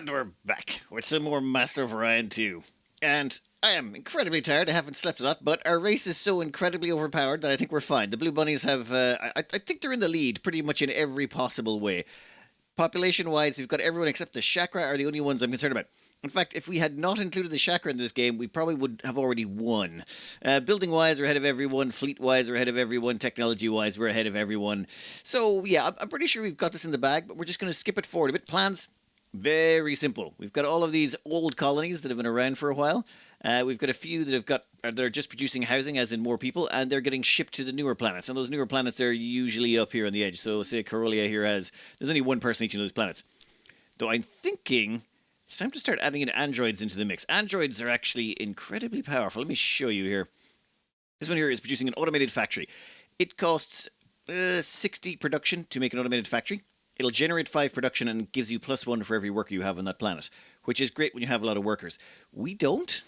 And we're back with some more Master of Orion 2. And I am incredibly tired. I haven't slept a lot, but our race is so incredibly overpowered that I think we're fine. The Blue Bunnies have, I think they're in the lead pretty much in every possible way. Population-wise, we've got everyone except the Chakra are the only ones I'm concerned about. In fact, if we had not included the Chakra in this game, we probably would have already won. Building-wise, we're ahead of everyone. Fleet-wise, we're ahead of everyone. Technology-wise, we're ahead of everyone. So, yeah, I'm pretty sure we've got this in the bag, but we're just going to skip it forward a bit. Plans? Very simple. We've got all of these old colonies that have been around for a while. We've got a few that are just producing housing, as in more people, and they're getting shipped to the newer planets. And those newer planets are usually up here on the edge. So, say Corellia here there's only one person each of those planets. Though I'm thinking it's time to start adding in androids into the mix. Androids are actually incredibly powerful. Let me show you here. This one here is producing an automated factory. It costs 60 production to make an automated factory. It'll generate 5 production and gives you +1 for every worker you have on that planet, which is great when you have a lot of workers. We don't.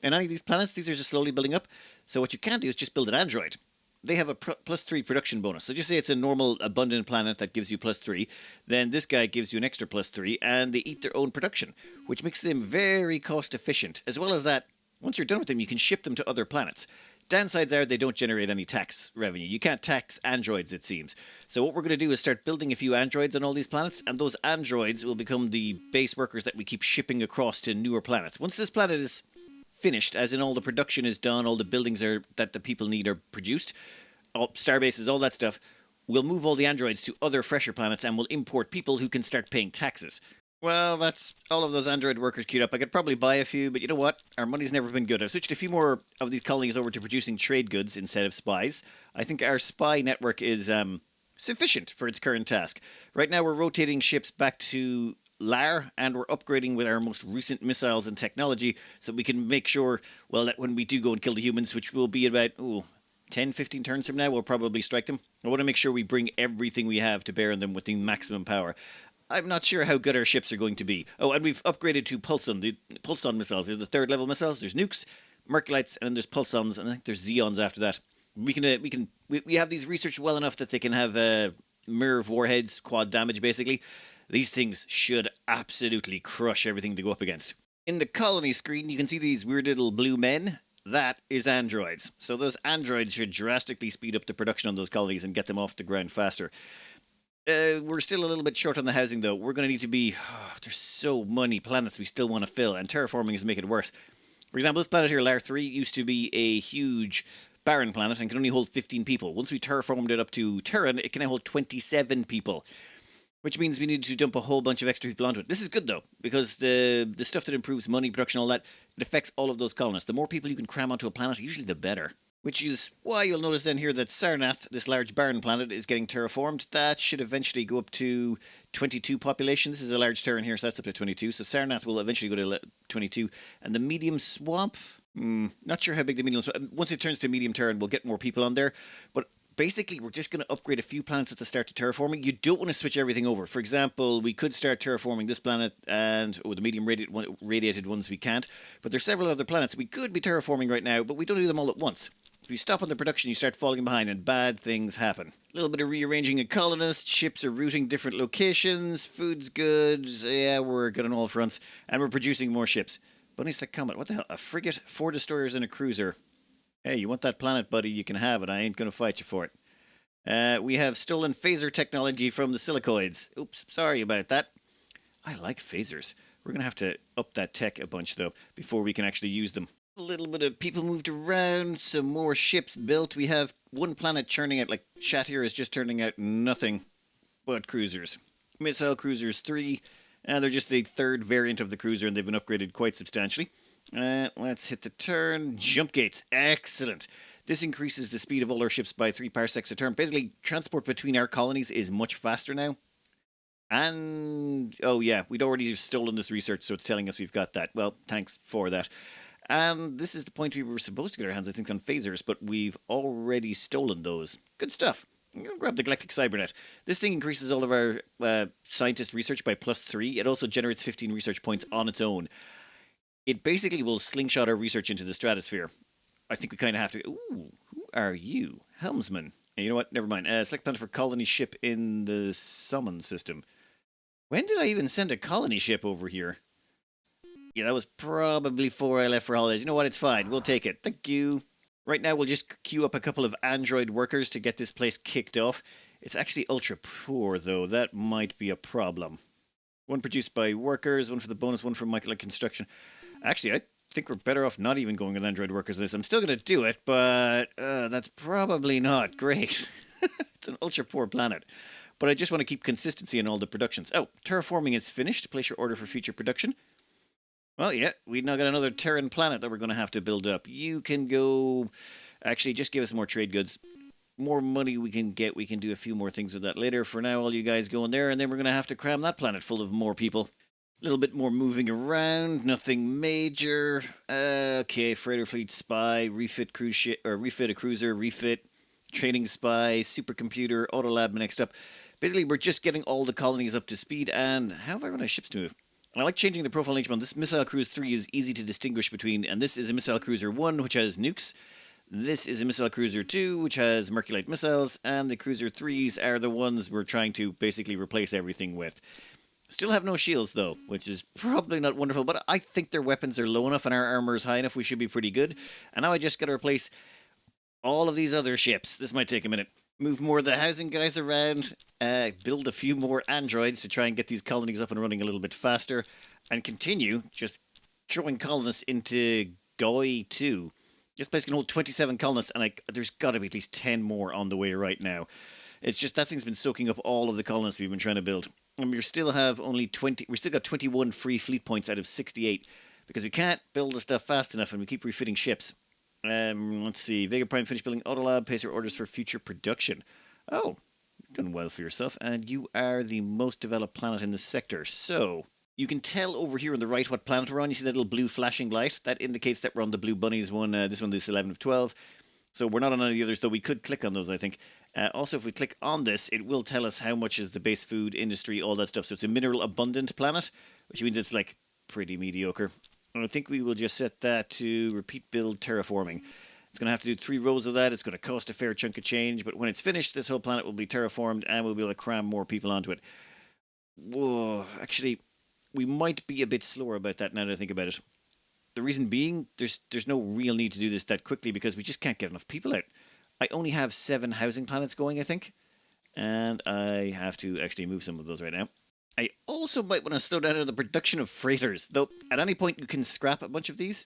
And any of these planets, these are just slowly building up. So what you can do is just build an android. They have a +3 production bonus. So just say it's a normal abundant planet that gives you +3. Then this guy gives you an extra +3, and they eat their own production, which makes them very cost efficient. As well as that, once you're done with them, you can ship them to other planets. Downsides are they don't generate any tax revenue. You can't tax androids, it seems. So what we're going to do is start building a few androids on all these planets, and those androids will become the base workers that we keep shipping across to newer planets. Once this planet is finished, as in all the production is done, all the buildings that the people need are produced, star bases, all that stuff, we'll move all the androids to other fresher planets and we'll import people who can start paying taxes. Well, that's all of those android workers queued up. I could probably buy a few, but you know what? Our money's never been good. I've switched a few more of these colonies over to producing trade goods instead of spies. I think our spy network is sufficient for its current task. Right now we're rotating ships back to Lar, and we're upgrading with our most recent missiles and technology so we can make sure, well, that when we do go and kill the humans, which will be about 10, 15 turns from now, we'll probably strike them. I want to make sure we bring everything we have to bear on them with the maximum power. I'm not sure how good our ships are going to be. Oh, and we've upgraded to Pulson. The Pulson missiles. They're the 3rd level missiles. There's nukes, Merculites, and then there's Pulsons, and I think there's Xeons after that. We have these researched well enough that they can have mirror warheads, quad damage, basically. These things should absolutely crush everything they go up against. In the colony screen, you can see these weird little blue men. That is androids. So those androids should drastically speed up the production on those colonies and get them off the ground faster. We're still a little bit short on the housing, though. We're going to need to be... there's so many planets we still want to fill, and terraforming is making it worse. For example, this planet here, Lar 3, used to be a huge barren planet and can only hold 15 people. Once we terraformed it up to Terran, it can now hold 27 people, which means we need to dump a whole bunch of extra people onto it. This is good, though, because the stuff that improves money production, all that, it affects all of those colonists. The more people you can cram onto a planet, usually the better. Which is why you'll notice then here that Sarnath, this large barren planet, is getting terraformed. That should eventually go up to 22 population. This is a large Terran here, so that's up to 22. So Sarnath will eventually go to 22. And the medium swamp, not sure how big the medium swamp. Once it turns to medium Terran, we'll get more people on there. But basically, we're just going to upgrade a few planets at the start to terraforming. You don't want to switch everything over. For example, we could start terraforming this planet and the medium radiated ones we can't. But there's several other planets we could be terraforming right now, but we don't do them all at once. If you stop on the production, you start falling behind and bad things happen. A little bit of rearranging a colonist, ships are routing different locations, food's good, yeah, we're good on all fronts, and we're producing more ships. Bunny's like Comet, what the hell, a frigate, 4 destroyers and a cruiser. Hey, you want that planet, buddy, you can have it, I ain't gonna fight you for it. We have stolen phaser technology from the silicoids. Oops, sorry about that. I like phasers. We're gonna have to up that tech a bunch, though, before we can actually use them. A little bit of people moved around, some more ships built. We have one planet churning out, like Shatir is just turning out nothing but cruisers. Missile cruisers 3, and they're just the 3rd variant of the cruiser, and they've been upgraded quite substantially. Let's hit the turn. Jump gates, excellent. This increases the speed of all our ships by 3 parsecs a turn. Basically, transport between our colonies is much faster now. And, oh yeah, we'd already stolen this research, so it's telling us we've got that. Well, thanks for that. And this is the point we were supposed to get our hands, I think, on phasers, but we've already stolen those. Good stuff. I'm going to grab the Galactic Cybernet. This thing increases all of our scientist research by +3. It also generates 15 research points on its own. It basically will slingshot our research into the stratosphere. I think we kind of have to... Ooh, who are you? Helmsman. You know what? Never mind. Select planet for colony ship in the summon system. When did I even send a colony ship over here? Yeah, that was probably before I left for holidays. You know what? It's fine. We'll take it. Thank you. Right now, we'll just queue up a couple of android workers to get this place kicked off. It's actually ultra poor, though. That might be a problem. One produced by workers, one for the bonus, one for molecular construction. Actually, I think we're better off not even going with android workers this. I'm still going to do it, but that's probably not great. It's an ultra poor planet. But I just want to keep consistency in all the productions. Oh, terraforming is finished. Place your order for future production. Well, yeah, we've now got another Terran planet that we're going to have to build up. You can go... Actually, just give us more trade goods. More money we can get. We can do a few more things with that later. For now, all you guys go in there, and then we're going to have to cram that planet full of more people. A little bit more moving around. Nothing major. Okay, freighter fleet spy, refit cruise ship, or refit a cruiser, refit training spy, supercomputer, auto lab next up. Basically, we're just getting all the colonies up to speed, and how have I run our ships to move? I like changing the profile nature on this. Missile Cruise 3 is easy to distinguish between, and this is a Missile Cruiser 1, which has nukes. This is a Missile Cruiser 2, which has Merculite missiles, and the Cruiser 3s are the ones we're trying to basically replace everything with. Still have no shields, though, which is probably not wonderful, but I think their weapons are low enough and our armor is high enough, we should be pretty good. And now I just gotta replace all of these other ships. This might take a minute. Move more of the housing guys around, build a few more androids to try and get these colonies up and running a little bit faster, and continue just throwing colonists into Goi 2. This place can hold 27 colonists, and there's got to be at least 10 more on the way right now. It's just that thing's been soaking up all of the colonists we've been trying to build. And we still have only 20, we still got 21 free fleet points out of 68, because we can't build the stuff fast enough and we keep refitting ships. Let's see. Vega Prime finished building Autolab. Place your orders for future production. Oh, you've done well for yourself. And you are the most developed planet in the sector. So, you can tell over here on the right what planet we're on. You see that little blue flashing light? That indicates that we're on the Blue Bunnies one. This one is 11 of 12. So we're not on any of the others, though we could click on those, I think. Also, if we click on this, it will tell us how much is the base food industry, all that stuff. So it's a mineral abundant planet, which means it's like pretty mediocre. And I think we will just set that to repeat build terraforming. It's going to have to do 3 rows of that. It's going to cost a fair chunk of change, but when it's finished, this whole planet will be terraformed and we'll be able to cram more people onto it. Whoa, actually, we might be a bit slower about that now that I think about it. The reason being, there's no real need to do this that quickly because we just can't get enough people out. I only have 7 housing planets going, I think, and I have to actually move some of those right now. I also might want to slow down the production of freighters, though at any point you can scrap a bunch of these.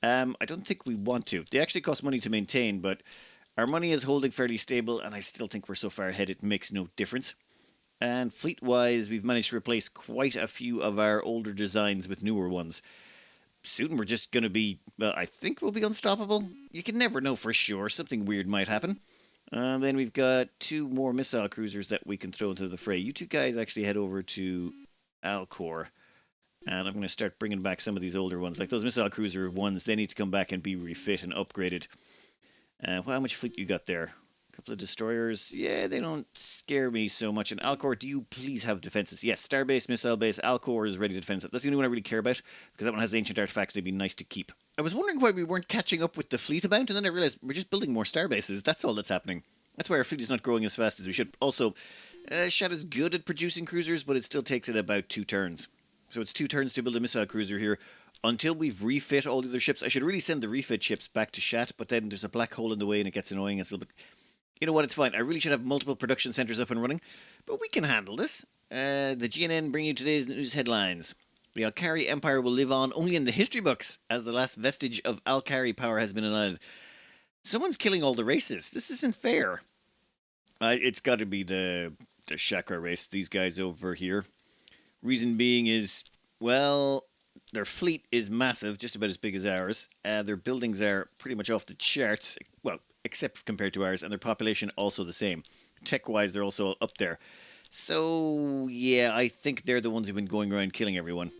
I don't think we want to. They actually cost money to maintain, but our money is holding fairly stable, and I still think we're so far ahead it makes no difference. And fleet-wise, we've managed to replace quite a few of our older designs with newer ones. Soon we're just going to be, well, I think we'll be unstoppable. You can never know for sure. Something weird might happen. Then we've got 2 more missile cruisers that we can throw into the fray. You 2 guys actually head over to Alcor. And I'm going to start bringing back some of these older ones. Like those missile cruiser ones, they need to come back and be refit and upgraded. Well, how much fleet you got there? A couple of destroyers. Yeah, they don't scare me so much. And Alcor, do you please have defenses? Yes, Starbase, Missile Base, Alcor is ready to defend it. That's the only one I really care about, because that one has ancient artifacts they'd be nice to keep. I was wondering why we weren't catching up with the fleet amount, and then I realised we're just building more Starbases. That's all that's happening. That's why our fleet is not growing as fast as we should. Also, Shadow's good at producing cruisers, but it still takes it about 2 turns. So it's 2 turns to build a missile cruiser here. Until we've refit all the other ships, I should really send the refit ships back to Shat, but then there's a black hole in the way and it gets annoying. It's a little bit... You know what, it's fine. I really should have multiple production centres up and running, but we can handle this. The GNN bring you today's news headlines. The Alkari Empire will live on only in the history books, as the last vestige of Alkari power has been annihilated. Someone's killing all the races. This isn't fair. It's got to be the Chakra race, these guys over here. Reason being is, well, their fleet is massive, just about as big as ours. Their buildings are pretty much off the charts, well, except compared to ours, and their population also the same. Tech-wise, they're also up there. So, yeah, I think they're the ones who've been going around killing everyone.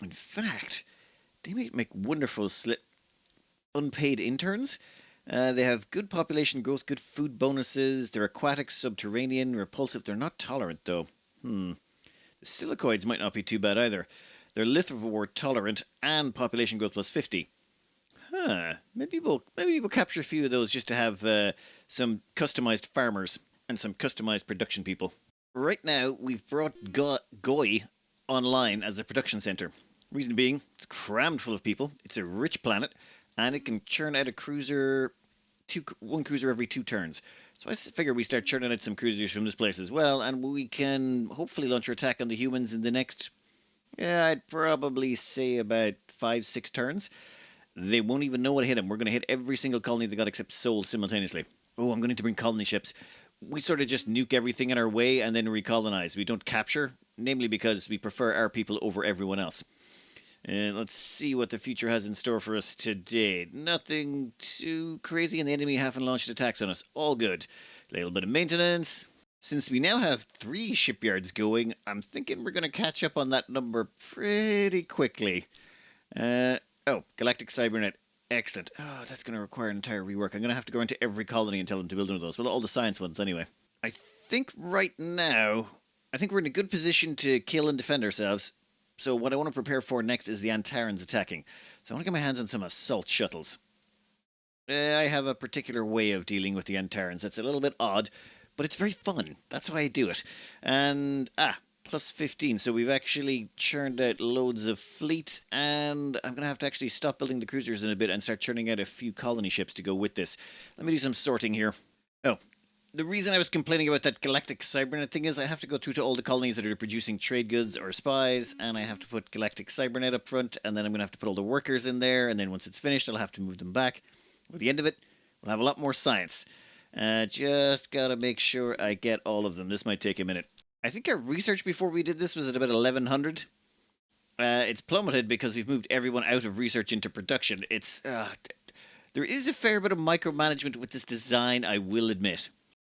In fact, they might make wonderful unpaid interns. They have good population growth, good food bonuses. They're aquatic, subterranean, repulsive. They're not tolerant, though. The silicoids might not be too bad either. They're lithivore tolerant and population growth plus 50. Maybe we'll capture a few of those just to have some customized farmers and some customized production people. Right now, we've brought Goy online as a production center. Reason being, it's crammed full of people, it's a rich planet, and it can churn out a cruiser, one cruiser every 2 turns. So I figure we start churning out some cruisers from this place as well, and we can hopefully launch our attack on the humans in the next, yeah, I'd probably say about 5, 6 turns. They won't even know what hit them. We're going to hit every single colony they got except Seoul simultaneously. Oh, I'm going to bring colony ships. We sort of just nuke everything in our way and then recolonize. We don't capture, namely because we prefer our people over everyone else. And let's see what the future has in store for us today. Nothing too crazy, and the enemy haven't launched attacks on us. All good. A little bit of maintenance. Since we now have 3 shipyards going, I'm thinking we're going to catch up on that number pretty quickly. Oh, Galactic Cybernet. Excellent. Oh, that's going to require an entire rework. I'm going to have to go into every colony and tell them to build one of those. Well, all the science ones anyway. I think right now, I think we're in a good position to kill and defend ourselves. So what I want to prepare for next is the Antarans attacking. So I want to get my hands on some assault shuttles. I have a particular way of dealing with the Antarans. That's a little bit odd, but it's very fun. That's why I do it. And, plus 15. So we've actually churned out loads of fleet, and I'm going to have to actually stop building the cruisers in a bit and start churning out a few colony ships to go with this. Let me do some sorting here. Oh, the reason I was complaining about that Galactic Cybernet thing is I have to go through to all the colonies that are producing trade goods or spies, and I have to put Galactic Cybernet up front, and then I'm going to have to put all the workers in there, and then once it's finished, I'll have to move them back. At the end of it, we'll have a lot more science. Just gotta make sure I get all of them. This might take a minute. I think our research before we did this was at about 1100. It's plummeted because we've moved everyone out of research into production. There is a fair bit of micromanagement with this design, I will admit.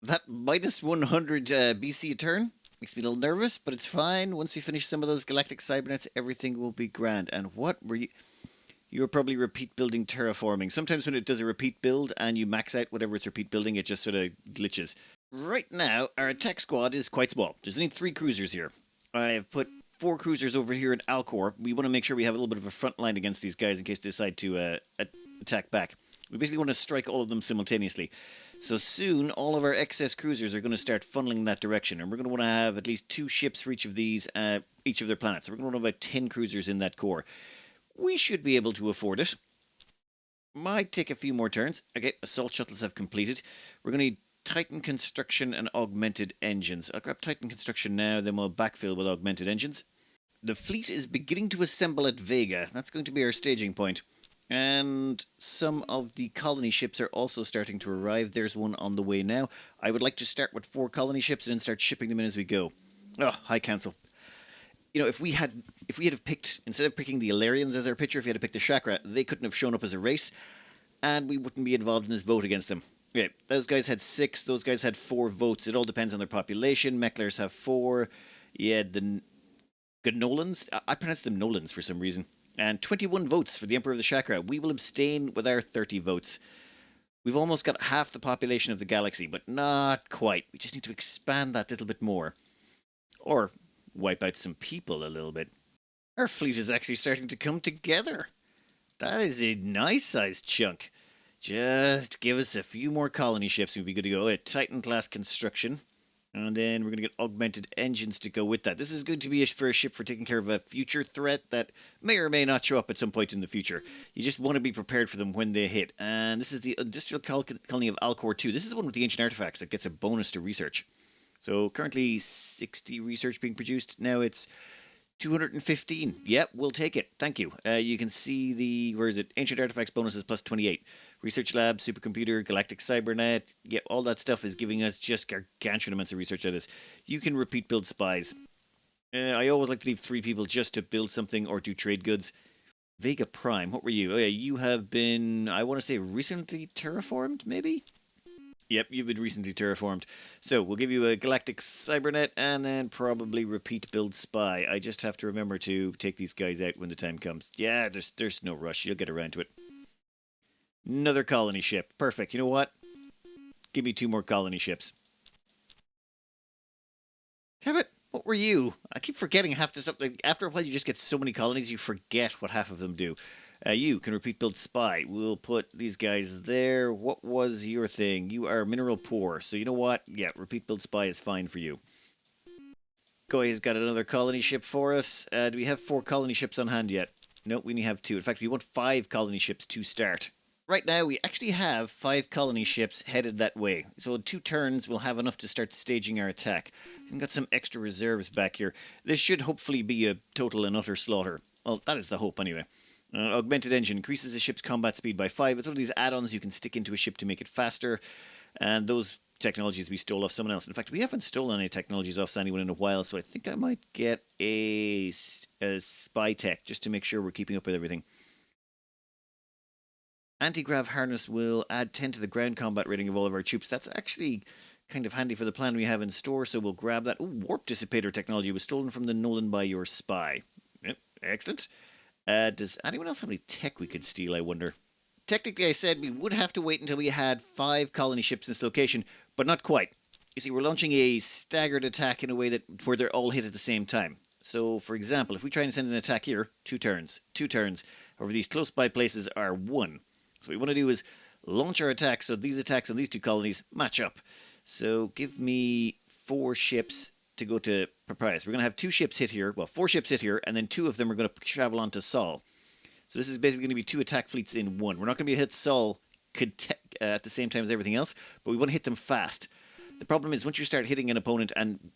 That minus 100 BC a turn makes me a little nervous, but it's fine. Once we finish some of those galactic cybernets, everything will be grand. And what were you? You were probably repeat building terraforming. Sometimes when it does a repeat build and you max out whatever it's repeat building, it just sort of glitches. Right now, our attack squad is quite small. There's only 3 cruisers here. I have put 4 cruisers over here in Alcor. We want to make sure we have a little bit of a front line against these guys in case they decide to attack back. We basically want to strike all of them simultaneously. So soon, all of our excess cruisers are going to start funneling in that direction, and we're going to want to have at least 2 ships for each of these, each of their planets. So we're going to want about 10 cruisers in that core. We should be able to afford it. Might take a few more turns. Okay, assault shuttles have completed. We're going to need Titan construction and augmented engines. I'll grab Titan construction now, then we'll backfill with augmented engines. The fleet is beginning to assemble at Vega. That's going to be our staging point. And some of the colony ships are also starting to arrive. There's one on the way now. I would like to start with 4 colony ships and then start shipping them in as we go. Oh, High Council. You know, if we had picked, instead of picking the Illyrians as our pitcher, if we had picked the Chakra, they couldn't have shown up as a race, and we wouldn't be involved in this vote against them. Okay, those guys had 6, those guys had 4 votes. It all depends on their population. Mechlers have 4. Yeah, the Gnolans, I pronounce them Nolans for some reason. And 21 votes for the Emperor of the Chakra. We will abstain with our 30 votes. We've almost got half the population of the galaxy, but not quite. We just need to expand that little bit more. Or wipe out some people a little bit. Our fleet is actually starting to come together. That is a nice sized chunk. Just give us a few more colony ships and we'll be good to go. A Titan class construction. And then we're going to get augmented engines to go with that. This is going to be for a ship for taking care of a future threat that may or may not show up at some point in the future. You just want to be prepared for them when they hit. And this is the Industrial Colony of Alcor 2. This is the one with the ancient artifacts that gets a bonus to research. So currently 60 research being produced. Now it's 215. Yep, we'll take it. Thank you. You can see the, where is it? Ancient artifacts bonuses plus 28. Research lab, supercomputer, galactic cybernet. Yep, all that stuff is giving us just gargantuan amounts of research out of this. You can repeat build spies. I always like to leave 3 people just to build something or do trade goods. Vega Prime, what were you? Oh yeah, you have been, I want to say recently terraformed, maybe? Yep, you've been recently terraformed. So, we'll give you a galactic cybernet and then probably repeat build spy. I just have to remember to take these guys out when the time comes. Yeah, there's no rush. You'll get around to it. Another colony ship. Perfect. You know what? Give me 2 more colony ships. Damn it. What were you? I keep forgetting half the stuff. Like, after a while, you just get so many colonies, you forget what half of them do. You can repeat build spy. We'll put these guys there. What was your thing? You are mineral poor. So you know what? Yeah, repeat build spy is fine for you. Goy's got another colony ship for us. Do we have 4 colony ships on hand yet? No, we only have 2. In fact, we want 5 colony ships to start. Right now, we actually have 5 colony ships headed that way. So in 2 turns, we'll have enough to start staging our attack. We've got some extra reserves back here. This should hopefully be a total and utter slaughter. Well, that is the hope anyway. Augmented engine increases the ship's combat speed by 5. It's one of these add-ons you can stick into a ship to make it faster. And those technologies we stole off someone else. In fact, we haven't stolen any technologies off anyone in a while, so I think I might get a spy tech just to make sure we're keeping up with everything. Anti-grav harness will add 10 to the ground combat rating of all of our troops. That's actually kind of handy for the plan we have in store, so we'll grab that. Ooh, warp dissipator technology was stolen from the Nolan by your spy. Yep, excellent. Does anyone else have any tech we could steal, I wonder? Technically, I said we would have to wait until we had 5 colony ships in this location, but not quite. You see, we're launching a staggered attack in a way that where they're all hit at the same time. So, for example, if we try and send an attack here, 2 turns, 2 turns. However, these close by places are 1. So what we want to do is launch our attack so these attacks on these 2 colonies match up. So give me 4 ships to go to Papyrus. We're going to have 2 ships hit here, well, 4 ships hit here, and then 2 of them are going to travel on to Sol. So this is basically going to be 2 attack fleets in 1. We're not going to be hit Sol at the same time as everything else, but we want to hit them fast. The problem is once you start hitting an opponent and,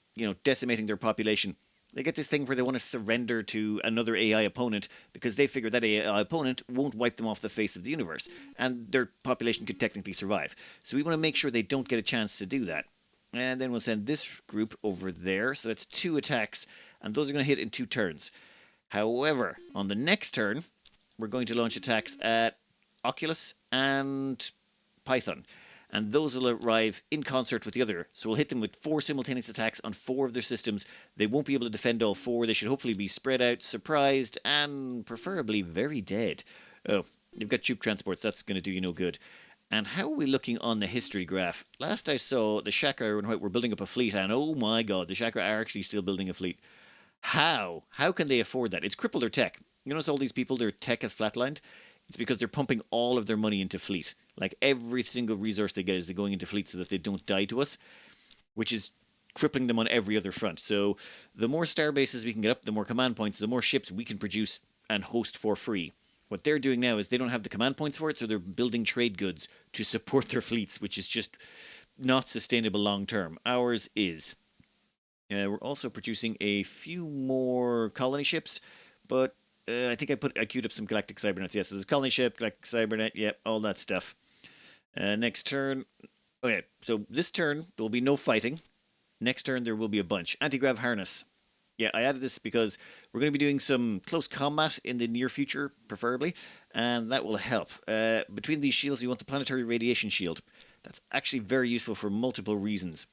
decimating their population, they get this thing where they want to surrender to another AI opponent because they figure that AI opponent won't wipe them off the face of the universe, and their population could technically survive. So we want to make sure they don't get a chance to do that. And then we'll send this group over there, so that's 2 attacks, and those are going to hit in 2 turns. However, on the next turn, we're going to launch attacks at Oculus and Python. And those will arrive in concert with the other. So we'll hit them with 4 simultaneous attacks on 4 of their systems. They won't be able to defend all 4. They should hopefully be spread out, surprised, and preferably very dead. Oh, you've got troop transports. That's going to do you no good. And how are we looking on the history graph? Last I saw, the Chakra and White were building up a fleet, and oh my god, the Chakra are actually still building a fleet. How? How can they afford that? It's crippled their tech. You notice all these people, their tech has flatlined? It's because they're pumping all of their money into fleet. Like every single resource they get is going into fleet so that they don't die to us, which is crippling them on every other front. So the more star bases we can get up, the more command points, the more ships we can produce and host for free. What they're doing now is they don't have the command points for it, so they're building trade goods to support their fleets, which is just not sustainable long term. Ours is. We're also producing a few more colony ships, but I think I queued up some galactic cybernets. Yeah, so there's colony ship, galactic cybernet, yep, all that stuff. Next turn. Okay, so this turn there will be no fighting. Next turn there will be a bunch. Anti-grav harness. Yeah, I added this because we're going to be doing some close combat in the near future, preferably, and that will help. Between these shields, you want the planetary radiation shield. That's actually very useful for multiple reasons.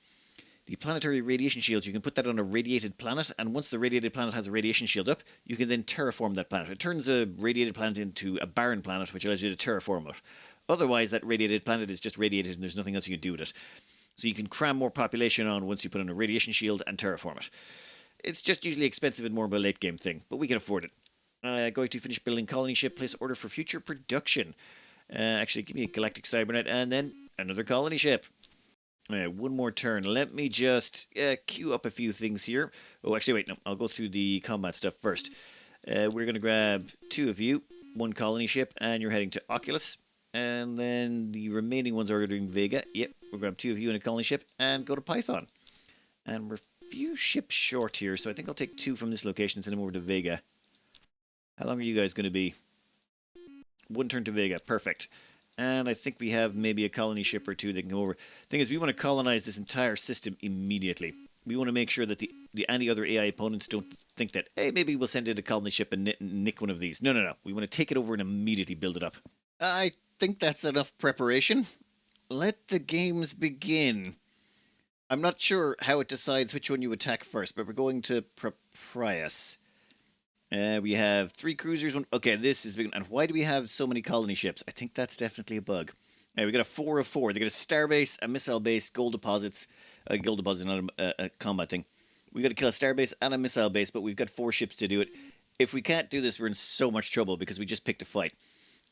The planetary radiation shields, you can put that on a radiated planet, and once the radiated planet has a radiation shield up, you can then terraform that planet. It turns a radiated planet into a barren planet, which allows you to terraform it. Otherwise, that radiated planet is just radiated and there's nothing else you can do with it. So you can cram more population on once you put on a radiation shield and terraform it. It's just usually expensive and more of a late game thing, but we can afford it. Going to finish building colony ship, place order for future production. Actually, give me a galactic cybernet and then another colony ship. One more turn. Let me just queue up a few things here. Oh, actually, wait, no. I'll go through the combat stuff first. We're going to grab 2 of you, 1 colony ship, and you're heading to Oculus. And then the remaining ones are doing Vega. Yep, we'll grab 2 of you in a colony ship and go to Python. And we're a few ships short here, so I think I'll take 2 from this location and send them over to Vega. How long are you guys going to be? 1 turn to Vega. Perfect. And I think we have maybe a colony ship or 2 that can go over. Thing is, we want to colonize this entire system immediately. We want to make sure that any other AI opponents don't think that, hey, maybe we'll send in a colony ship and nick one of these. No. We want to take it over and immediately build it up. I think that's enough preparation. Let the games begin. I'm not sure how it decides which one you attack first, but we're going to Papyrus. We have 3 cruisers. Okay, this is big. And why do we have so many colony ships? I think that's definitely a bug. We got a 4 of 4. They got a starbase, a missile base, gold deposits. Gold deposits, not a combat thing. We got to kill a starbase and a missile base, but we've got 4 ships to do it. If we can't do this, we're in so much trouble because we just picked a fight.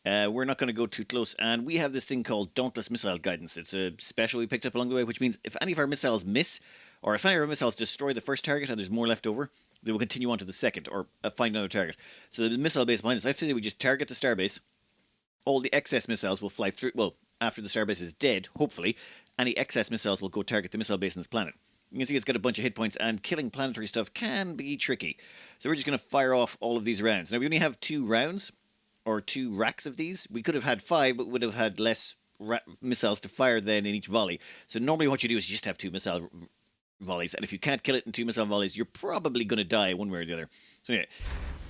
We're not going to go too close, and we have this thing called Dauntless Missile Guidance. It's a special we picked up along the way, which means if any of our missiles miss, Or if any of our missiles destroy the first target and there's more left over, they will continue on to the second or find another target. So the missile base behind us, I have to say we just target the starbase. All the excess missiles will fly through. Well, after the starbase is dead, hopefully, any excess missiles will go target the missile base on this planet. You can see it's got a bunch of hit points, and killing planetary stuff can be tricky. So we're just going to fire off all of these rounds. Now, we only have 2 rounds, or 2 racks of these. We could have had 5, but would have had less missiles to fire than in each volley. So normally what you do is you just have 2 missile volleys, and if you can't kill it in 2 missile volleys, you're probably going to die one way or the other. So anyway,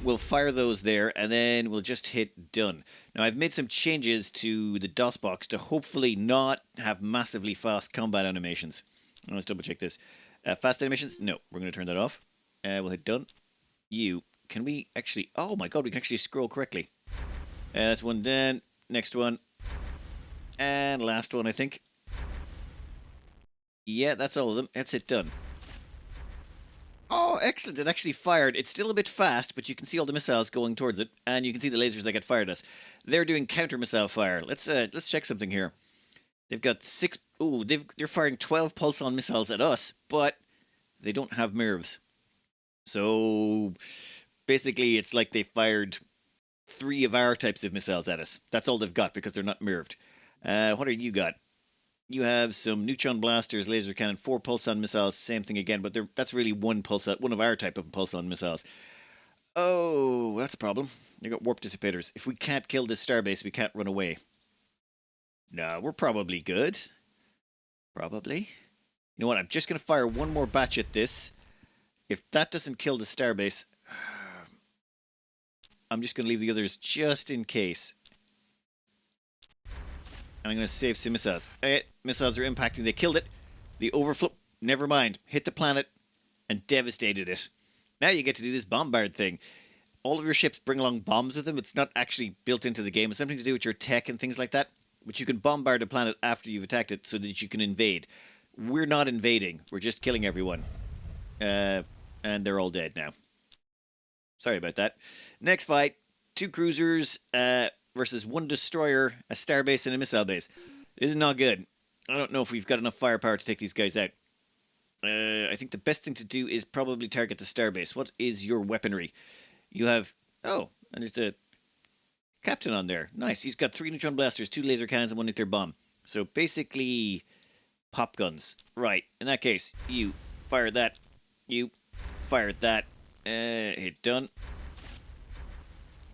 we'll fire those there, and then we'll just hit done. Now, I've made some changes to the DOS box to hopefully not have massively fast combat animations. Let's double check this. Fast animations? No, we're going to turn that off. We'll hit done. Can we actually... Oh my god, we can actually scroll correctly. That's one done. Next one. And last one, I think. Yeah, that's all of them. That's it done. Oh, excellent. It actually fired. It's still a bit fast, but you can see all the missiles going towards it, and you can see the lasers that get fired at us. They're doing counter-missile fire. Let's check something here. They've got 6... Ooh, they're firing 12 pulse-on missiles at us, but they don't have MIRVs. So, basically, it's like they fired 3 of our types of missiles at us. That's all they've got, because they're not MIRVed. What do you got? You have some neutron blasters, laser cannon, 4 pulse-on missiles, same thing again, but that's really one of our type of pulse-on missiles. Oh, that's a problem. They got warp dissipators. If we can't kill this starbase, we can't run away. No, we're probably good. Probably. You know what? I'm just going to fire one more batch at this. If that doesn't kill the starbase, I'm just going to leave the others just in case. And I'm going to save some missiles. Missiles are impacting. They killed it. The overflow. Never mind. Hit the planet and devastated it. Now you get to do this bombard thing. All of your ships bring along bombs with them. It's not actually built into the game. It's something to do with your tech and things like that. But you can bombard a planet after you've attacked it so that you can invade. We're not invading. We're just killing everyone. And they're all dead now. Sorry about that. Next fight. 2 cruisers versus 1 destroyer, a starbase, and a missile base. This is not good. I don't know if we've got enough firepower to take these guys out. I think the best thing to do is probably target the starbase. What is your weaponry? You have... Oh, and there's a captain on there. Nice. He's got 3 neutron blasters, 2 laser cannons, and 1 nuclear bomb. So basically, pop guns. Right. In that case, you fire that. You fire that. Hit done.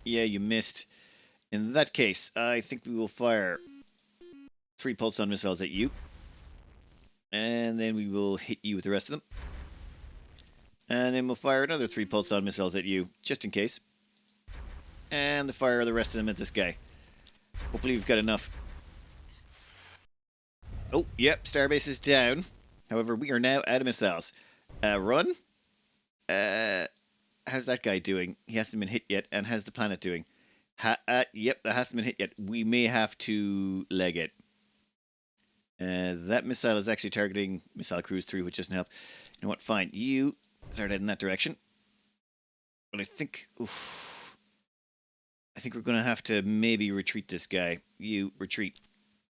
Yeah, you missed. In that case, I think we will fire 3 pulse-on missiles at you. And then we will hit you with the rest of them. And then we'll fire another 3 pulse-on missiles at you, just in case. And fire the rest of them at this guy. Hopefully we've got enough. Oh, yep, starbase is down. However, we are now out of missiles. Run? How's that guy doing? He hasn't been hit yet. And how's the planet doing? Yep, that hasn't been hit yet. We may have to leg it. That missile is actually targeting Missile Cruise 3, which doesn't help. You know what? Fine. You start heading in that direction. But I think... Oof, I think we're going to have to maybe retreat this guy. You retreat.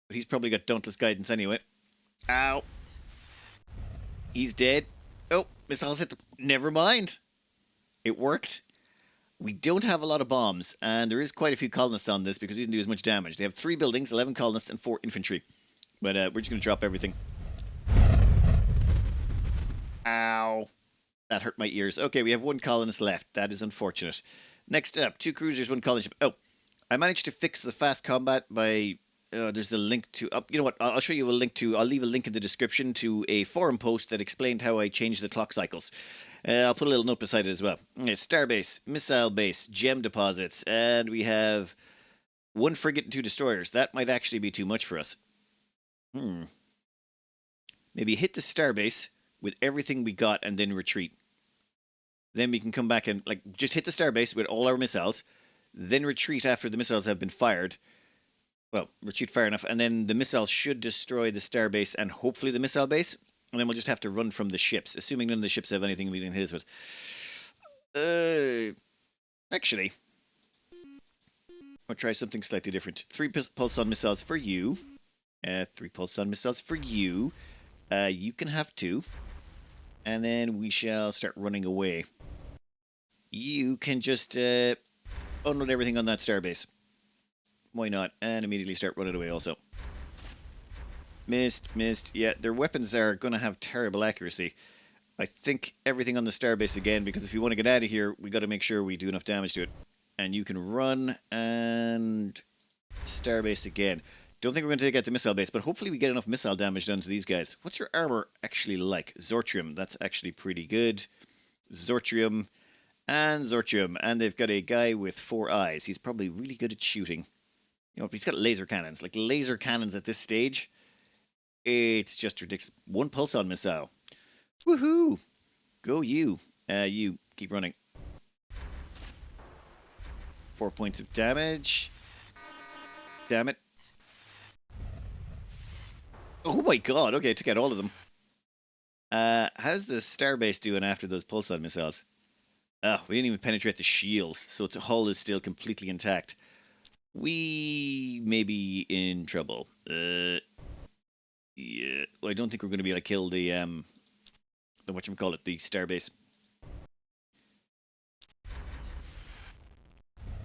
But he's probably got dauntless guidance anyway. Ow. He's dead. Oh, missiles hit the... Never mind. It worked. We don't have a lot of bombs, and there is quite a few colonists on this because we didn't do as much damage. They have 3 buildings, 11 colonists, and 4 infantry. But we're just going to drop everything. Ow. That hurt my ears. Okay, we have 1 colonist left. That is unfortunate. Next up, 2 cruisers, 1 colonist. Oh, I managed to fix the fast combat by... there's a link to... you know what? I'll show you a link to... I'll leave a link in the description to a forum post that explained how I changed the clock cycles. I'll put a little note beside it as well. Starbase, missile base, gem deposits, and we have 1 frigate and 2 destroyers. That might actually be too much for us. Maybe hit the starbase with everything we got and then retreat. Then we can come back and just hit the starbase with all our missiles, then retreat after the missiles have been fired. Well, retreat far enough, and then the missiles should destroy the starbase and hopefully the missile base. And then we'll just have to run from the ships, assuming none of the ships have anything we can hit us with. Actually, I'll try something slightly different. 3 pulse-on missiles for you. 3 pulse-on missiles for you. You can have 2. And then we shall start running away. You can just unload everything on that starbase. Why not? And immediately start running away also. Missed, missed. Yeah, their weapons are going to have terrible accuracy. I think everything on the starbase again, because if you want to get out of here, we got to make sure we do enough damage to it. And you can run and starbase again. Don't think we're going to take out the missile base, but hopefully we get enough missile damage done to these guys. What's your armor actually like? Zortrium. That's actually pretty good. Zortrium and Zortrium. And they've got a guy with 4 eyes. He's probably really good at shooting. You know, he's got laser cannons. Like laser cannons at this stage, it's just ridiculous. 1 pulsar missile. Woohoo! Go you. You keep running. 4 points of damage. Damn it. Oh my god, okay, I took out all of them. How's the starbase doing after those pulsar missiles? We didn't even penetrate the shields, so its hull is still completely intact. We may be in trouble. Yeah, well, I don't think we're going to be able to kill the whatchamacallit, the starbase.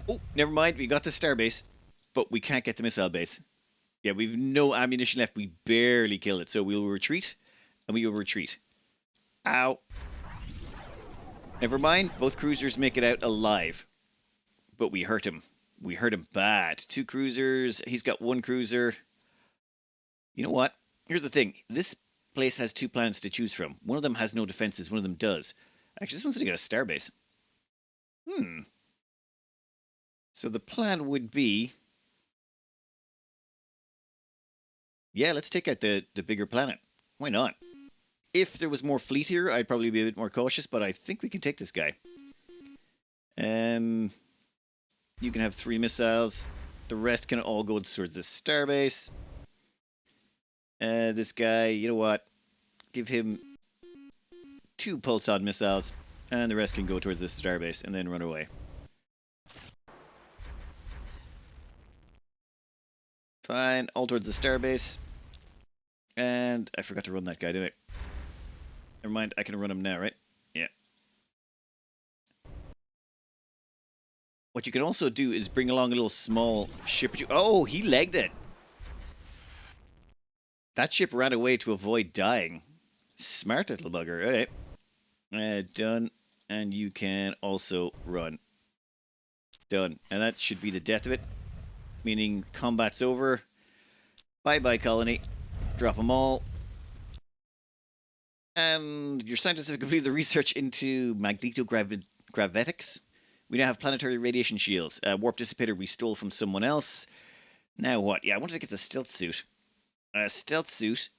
Oh, never mind, we got the starbase, but we can't get the missile base. Yeah, we've no ammunition left. We barely killed it. So we'll retreat, and we will retreat. Ow. Never mind. Both cruisers make it out alive. But we hurt him. We hurt him bad. 2 cruisers. He's got 1 cruiser. You know what? Here's the thing. This place has 2 planets to choose from. One of them has no defenses. One of them does. Actually, this one's going to get a starbase. So the plan would be... Yeah, let's take out the bigger planet. Why not? If there was more fleet here, I'd probably be a bit more cautious, but I think we can take this guy. You can have 3 missiles. The rest can all go towards the starbase. This guy, you know what? Give him 2 pulsar missiles, and the rest can go towards the starbase, and then run away. Fine, all towards the starbase. And I forgot to run that guy, didn't I? Never mind, I can run him now, right? Yeah. What you can also do is bring along a little small ship. Oh, he legged it. That ship ran away to avoid dying. Smart little bugger. All right. Done. And you can also run. Done. And that should be the death of it. Meaning combat's over. Bye-bye, colony. Drop them all. And your scientists have completed the research into magnetogravitics. We now have planetary radiation shields. Warp dissipator we stole from someone else. Now what? Yeah, I wanted to get the stealth suit. Stealth suit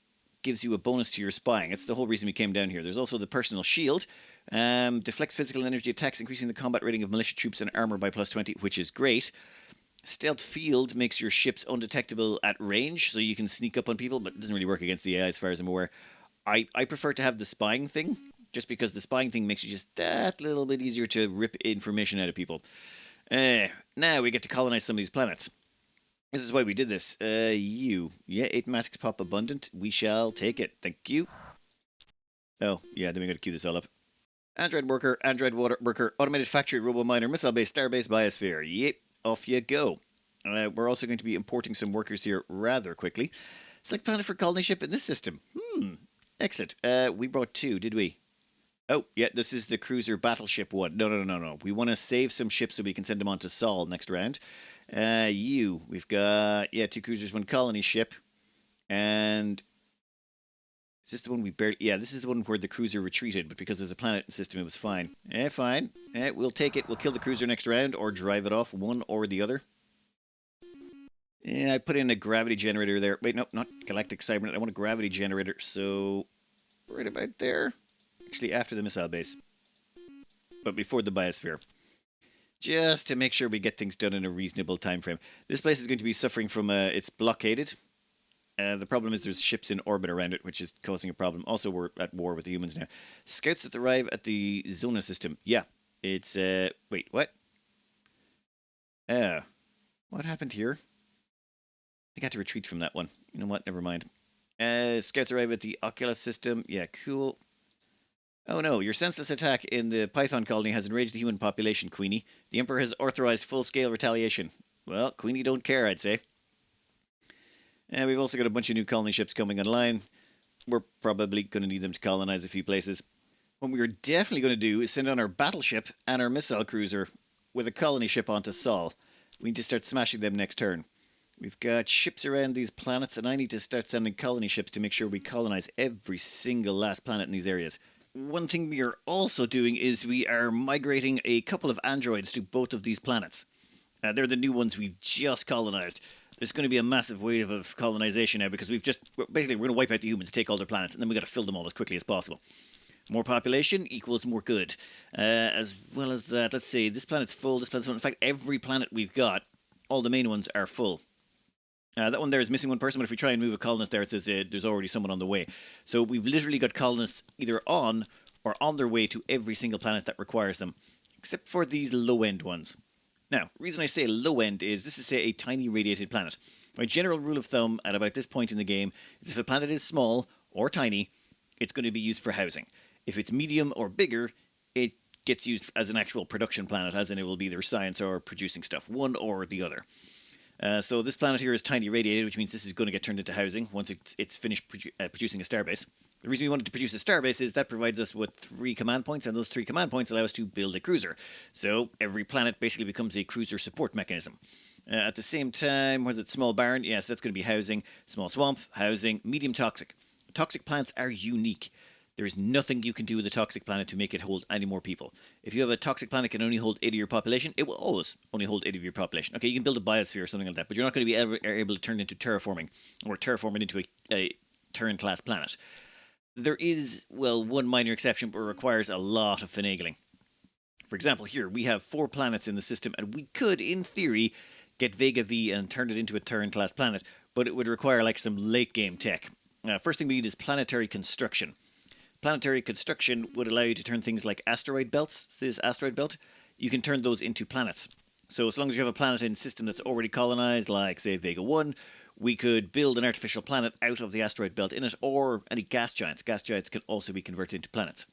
gives you a bonus to your spying. That's the whole reason we came down here. There's also the personal shield. Deflects physical and energy attacks, increasing the combat rating of militia troops and armor by +20, which is great. Stealth field makes your ships undetectable at range, so you can sneak up on people, but it doesn't really work against the AI as far as I'm aware. I prefer to have the spying thing, just because the spying thing makes you just that little bit easier to rip information out of people. Now we get to colonize some of these planets. This is why we did this. Yeah, 8 masked pop abundant. We shall take it. Thank you. Oh, yeah, then we got to queue this all up. Android worker, android water worker, automated factory, robo miner, missile base, starbase, biosphere. Yep, off you go. We're also going to be importing some workers here rather quickly. Select planet for colony ship in this system. Excellent. We brought 2, did we? Oh, yeah, this is the cruiser battleship one. No. We want to save some ships so we can send them on to Sol next round. We've got, 2 cruisers, 1 colony ship. And is this the one we barely... Yeah, this is the one where the cruiser retreated, but because there's a planet in the system, it was fine. Fine. We'll take it. We'll kill the cruiser next round, or drive it off, one or the other. I put in a gravity generator there. Wait, no, not galactic cybernet. I want a gravity generator, so... right about there. Actually, after the missile base. But before the biosphere. Just to make sure we get things done in a reasonable time frame. This place is going to be suffering from... it's blockaded. The problem is there's ships in orbit around it, which is causing a problem. Also, we're at war with the humans now. Scouts that arrive at the Zona system. Yeah, it's... wait, what? What happened here? I think I had to retreat from that one. You know what? Never mind. Scouts arrive at the Oculus system. Yeah, cool. Oh no, your senseless attack in the Python colony has enraged the human population, Queenie. The Emperor has authorized full-scale retaliation. Well, Queenie don't care, I'd say. And we've also got a bunch of new colony ships coming online. We're probably going to need them to colonize a few places. What we're definitely going to do is send on our battleship and our missile cruiser with a colony ship onto Sol. We need to start smashing them next turn. We've got ships around these planets, and I need to start sending colony ships to make sure we colonize every single last planet in these areas. One thing we are also doing is we are migrating a couple of androids to both of these planets. They're the new ones we've just colonized. There's going to be a massive wave of colonization now because we're going to wipe out the humans, take all their planets, and then we've got to fill them all as quickly as possible. More population equals more good. As well as that, let's see, this planet's full, this planet's full. In fact, every planet we've got, all the main ones are full. That one there is missing one person, but if we try and move a colonist there, it says there's already someone on the way. So we've literally got colonists either on or on their way to every single planet that requires them, except for these low-end ones. Now, the reason I say low-end is this is, say, a tiny radiated planet. My general rule of thumb at about this point in the game is if a planet is small or tiny, it's going to be used for housing. If it's medium or bigger, it gets used as an actual production planet, as in it will be either science or producing stuff, one or the other. So this planet here is tiny radiated, which means this is going to get turned into housing once it's finished producing a starbase. The reason we wanted to produce a starbase is that provides us with 3 command points, and those 3 command points allow us to build a cruiser. So every planet basically becomes a cruiser support mechanism. At the same time, was it small barren? Yes, that's going to be housing. Small swamp, housing. Medium toxic. Toxic plants are unique. There is nothing you can do with a toxic planet to make it hold any more people. If you have a toxic planet that can only hold 8 of your population, it will always only hold 8 of your population. Okay, you can build a biosphere or something like that, but you're not going to be able to turn it into terraforming or terraform it into a Terran-class planet. There is, well, one minor exception, but it requires a lot of finagling. For example, here we have 4 planets in the system, and we could, in theory, get Vega V and turn it into a Terran-class planet, but it would require like some late-game tech. First thing we need is planetary construction. Planetary construction would allow you to turn things like asteroid belts, this asteroid belt, you can turn those into planets. So as long as you have a planet in a system that's already colonized, like, say, Vega 1, we could build an artificial planet out of the asteroid belt in it, or any gas giants. Gas giants can also be converted into planets.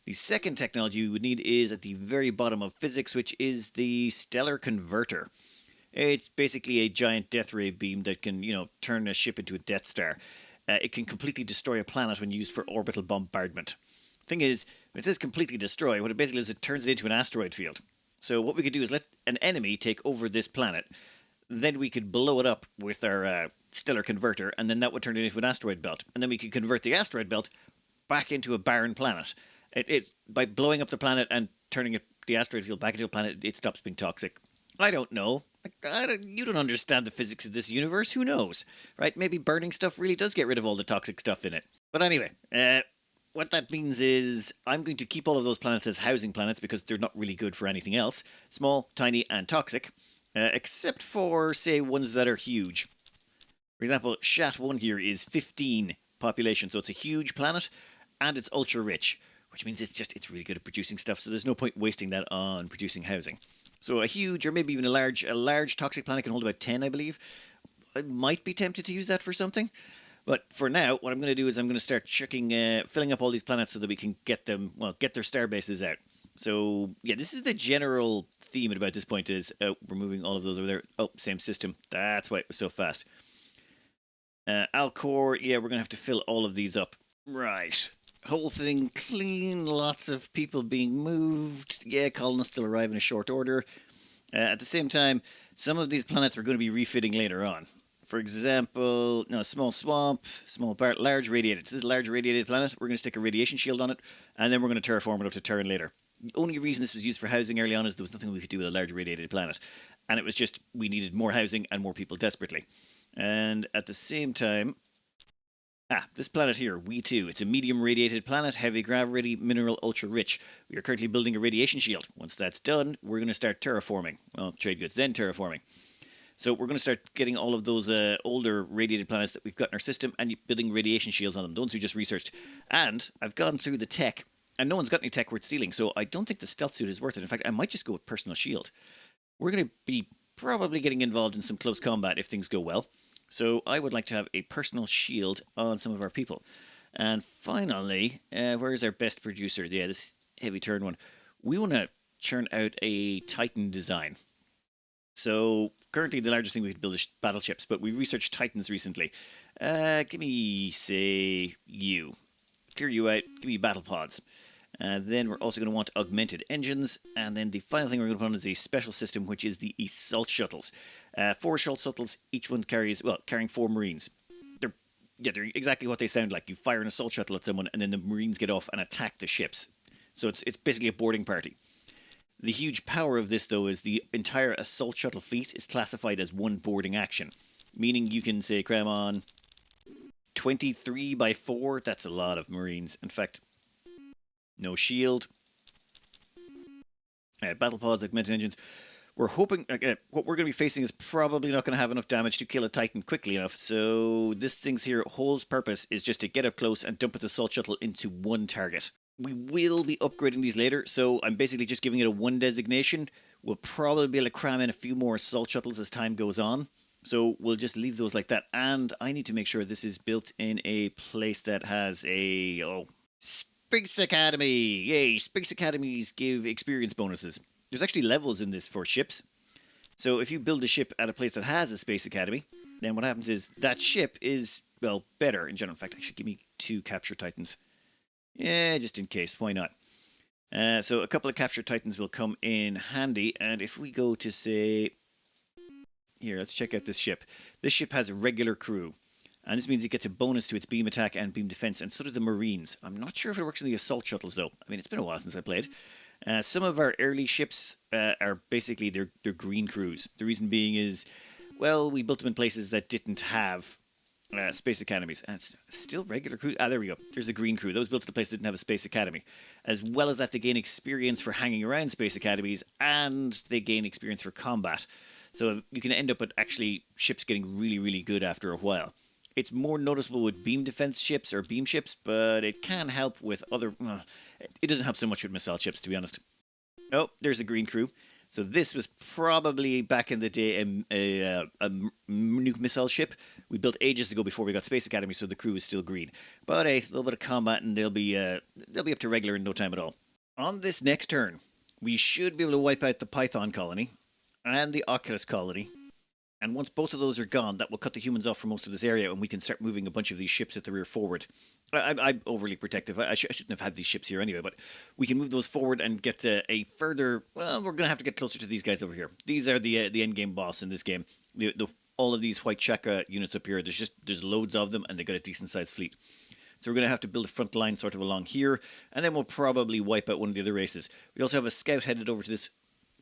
The second technology we would need is at the very bottom of physics, which is the stellar converter. It's basically a giant death ray beam that can, turn a ship into a Death Star. It can completely destroy a planet when used for orbital bombardment. Thing is, when it says completely destroy, what it basically is, it turns it into an asteroid field. So what we could do is let an enemy take over this planet, then we could blow it up with our stellar converter, and then that would turn it into an asteroid belt. And then we could convert the asteroid belt back into a barren planet. By blowing up the planet and turning the asteroid field back into a planet, it stops being toxic. I don't know. You don't understand the physics of this universe. Who knows? Right? Maybe burning stuff really does get rid of all the toxic stuff in it. But anyway, what that means is I'm going to keep all of those planets as housing planets because they're not really good for anything else. Small, tiny, and toxic. Except for, say, ones that are huge. For example, Shat 1 here is 15 population, so it's a huge planet, and it's ultra-rich, which means it's really good at producing stuff, so there's no point wasting that on producing housing. So a huge, or maybe even a large toxic planet can hold about 10, I believe. I might be tempted to use that for something. But for now, what I'm going to do is I'm going to start filling up all these planets so that we can get their star bases out. So, yeah, this is the general theme at about this point is, we're moving all of those over there. Oh, same system. That's why it was so fast. Alcor, yeah, we're going to have to fill all of these up. Right. Whole thing clean, lots of people being moved. Yeah, colonists still arrive in a short order. At the same time, some of these planets we're going to be refitting later on. For example, small swamp, large radiated. So this is a large radiated planet. We're going to stick a radiation shield on it, and then we're going to terraform it up to Terran later. The only reason this was used for housing early on is there was nothing we could do with a large radiated planet. And it was just, we needed more housing and more people desperately. And at the same time, this planet here, We2, it's a medium radiated planet, heavy gravity, mineral, ultra rich. We are currently building a radiation shield. Once that's done, we're going to start terraforming. Well, trade goods, then terraforming. So we're going to start getting all of those older radiated planets that we've got in our system and building radiation shields on them, the ones we just researched. And I've gone through the tech, and no one's got any tech worth stealing, so I don't think the stealth suit is worth it. In fact, I might just go with personal shield. We're going to be probably getting involved in some close combat if things go well. So I would like to have a personal shield on some of our people. And finally, where's our best producer? Yeah, this heavy turn one. We want to churn out a Titan design. So currently the largest thing we could build is battleships, but we researched Titans recently. Give me, say, you. Clear you out. Give me battle pods. Then we're also going to want augmented engines, and then the final thing we're going to put on is a special system, which is the assault shuttles. 4 assault shuttles, each one carrying 4 Marines. They're exactly what they sound like. You fire an assault shuttle at someone, and then the Marines get off and attack the ships. So it's basically a boarding party. The huge power of this, though, is the entire assault shuttle fleet is classified as one boarding action, meaning you can say, cram on 23 by 4. That's a lot of Marines. In fact, no shield. Battle pods, augmented engines. We're hoping what we're going to be facing is probably not going to have enough damage to kill a Titan quickly enough. So this thing's here whole purpose is just to get up close and dump its assault shuttle into one target. We will be upgrading these later, so I'm basically just giving it a 1 designation. We'll probably be able to cram in a few more assault shuttles as time goes on. So we'll just leave those like that. And I need to make sure this is built in a place that has a Space Academy. Yay, Space Academies give experience bonuses. There's actually levels in this for ships. So if you build a ship at a place that has a Space Academy, then what happens is that ship is, well, better in general. In fact, actually, give me 2 Capture Titans. Yeah, just in case. Why not? So a couple of Capture Titans will come in handy. And if we go to, say... Here, let's check out this ship. This ship has a regular crew. And this means it gets a bonus to its beam attack and beam defense. And so do the Marines. I'm not sure if it works in the assault shuttles, though. I mean, it's been a while since I played. Some of our early ships are basically they're green crews. The reason being is, well, we built them in places that didn't have Space Academies. And it's still regular crew. There we go. There's the green crew. Those built at a place that didn't have a Space Academy. As well as that, they gain experience for hanging around Space Academies, and they gain experience for combat. So you can end up with actually ships getting really, really good after a while. It's more noticeable with beam defense ships or beam ships, but it can help with other... it doesn't help so much with missile ships, to be honest. Oh, there's the green crew. So this was probably back in the day a nuke missile ship. We built ages ago before we got Space Academy, so the crew is still green. But a little bit of combat, and they'll be up to regular in no time at all. On this next turn, we should be able to wipe out the Python colony and the Oculus colony. And once both of those are gone, that will cut the humans off from most of this area, and we can start moving a bunch of these ships at the rear forward. I'm overly protective. I shouldn't have had these ships here anyway, but we can move those forward and get a further... Well, we're going to have to get closer to these guys over here. These are the end game boss in this game. All of these white Chakra units up here, there's loads of them, and they got a decent-sized fleet. So we're going to have to build a front line sort of along here, and then we'll probably wipe out one of the other races. We also have a scout headed over to this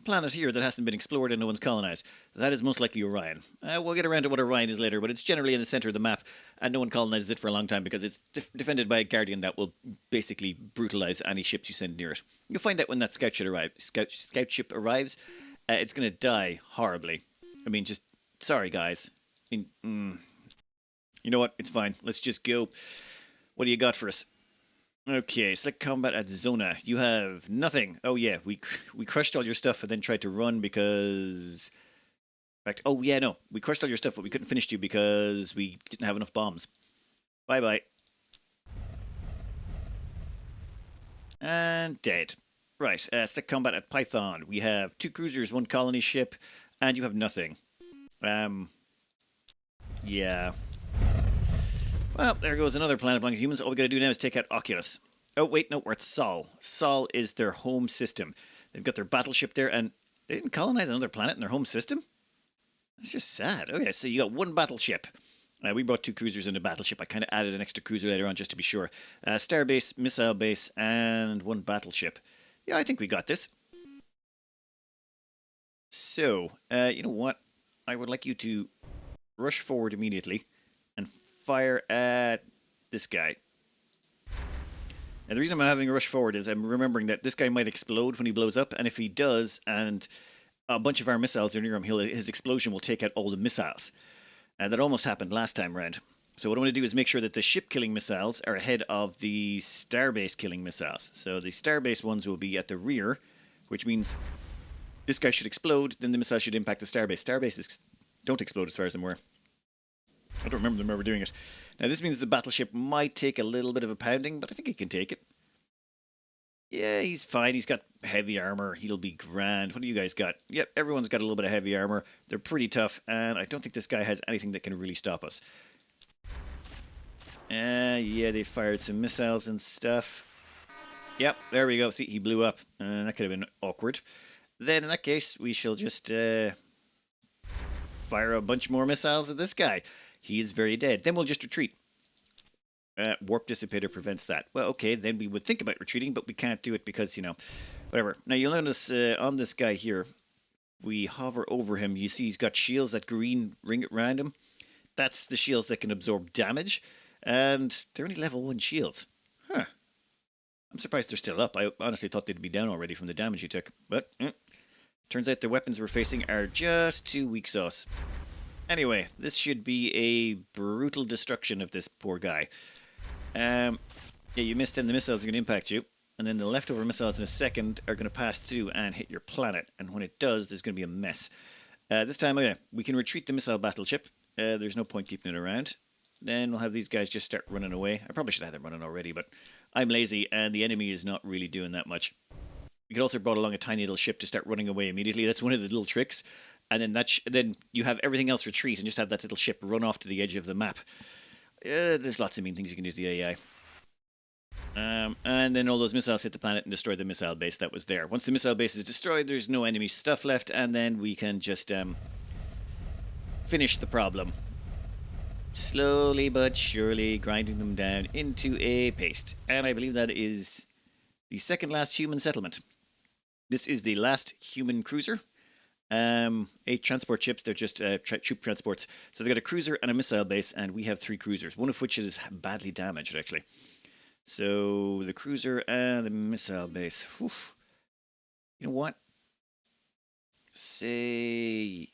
planet here that hasn't been explored and no one's colonized. That is most likely Orion. We'll get around to what Orion is later, but it's generally in the center of the map, and no one colonizes it for a long time because it's defended by a guardian that will basically brutalize any ships you send near it. You'll find out when that scout ship arrives. It's going to die horribly. I mean, just sorry, guys. You know what? It's fine. Let's just go. What do you got for us? Okay, select combat at Zona. You have nothing. Oh yeah, we crushed all your stuff and then tried to run because... In fact, oh yeah, no. We crushed all your stuff, but we couldn't finish you because we didn't have enough bombs. Bye-bye. And dead. Right, select combat at Python. We have 2 cruisers, 1 colony ship, and you have nothing. Yeah. Well, there goes another planet belonging to humans. All we gotta do now is take out Oculus. Oh, wait, no, we're at Sol. Sol is their home system. They've got their battleship there, and they didn't colonize another planet in their home system? That's just sad. Okay, so you got 1 battleship. We brought 2 cruisers and a battleship. I kind of added an extra cruiser later on just to be sure. Starbase, missile base, and 1 battleship. Yeah, I think we got this. So, you know what? I would like you to rush forward immediately and fire at this guy. Now, the reason I'm having a rush forward is I'm remembering that this guy might explode when he blows up, and if he does, and a bunch of our missiles are near him, his explosion will take out all the missiles. That almost happened last time round. So what I want to do is make sure that the ship-killing missiles are ahead of the starbase-killing missiles. So the starbase ones will be at the rear, which means this guy should explode, then the missile should impact the starbase. Starbases don't explode as far as I'm aware. I don't remember them ever doing it. Now, this means the battleship might take a little bit of a pounding, but I think he can take it. Yeah, he's fine. He's got heavy armor. He'll be grand. What do you guys got? Yep, everyone's got a little bit of heavy armor. They're pretty tough, and I don't think this guy has anything that can really stop us. Yeah, they fired some missiles and stuff. Yep, there we go. See, he blew up. That could have been awkward. Then, in that case, we shall just fire a bunch more missiles at this guy. He is very dead. Then we'll just retreat. Warp dissipator prevents that. Well, okay, then we would think about retreating, but we can't do it because, you know, whatever. Now, you'll notice on this guy here, we hover over him. You see he's got shields, that green ring around him. That's the shields that can absorb damage. And they're only level 1 shields. Huh. I'm surprised they're still up. I honestly thought they'd be down already from the damage he took. But, turns out the weapons we're facing are just too weak sauce. Anyway, this should be a brutal destruction of this poor guy. Yeah, you missed, and the missiles are going to impact you. And then the leftover missiles in a second are going to pass through and hit your planet. And when it does, there's going to be a mess. This time, okay, we can retreat the missile battleship. There's no point keeping it around. Then we'll have these guys just start running away. I probably should have them running already, but I'm lazy, and the enemy is not really doing that much. We could also have brought along a tiny little ship to start running away immediately. That's one of the little tricks. And then then you have everything else retreat and just have that little ship run off to the edge of the map. There's lots of mean things you can do to the AI. And then all those missiles hit the planet and destroy the missile base that was there. Once the missile base is destroyed, there's no enemy stuff left, and then we can just finish the problem. Slowly but surely grinding them down into a paste. And I believe that is the second last human settlement. This is the last human cruiser. 8 transport ships, they're just troop transports. So they've got a cruiser and a missile base, and we have 3 cruisers, one of which is badly damaged, actually. So the cruiser and the missile base. Whew. You know what? Say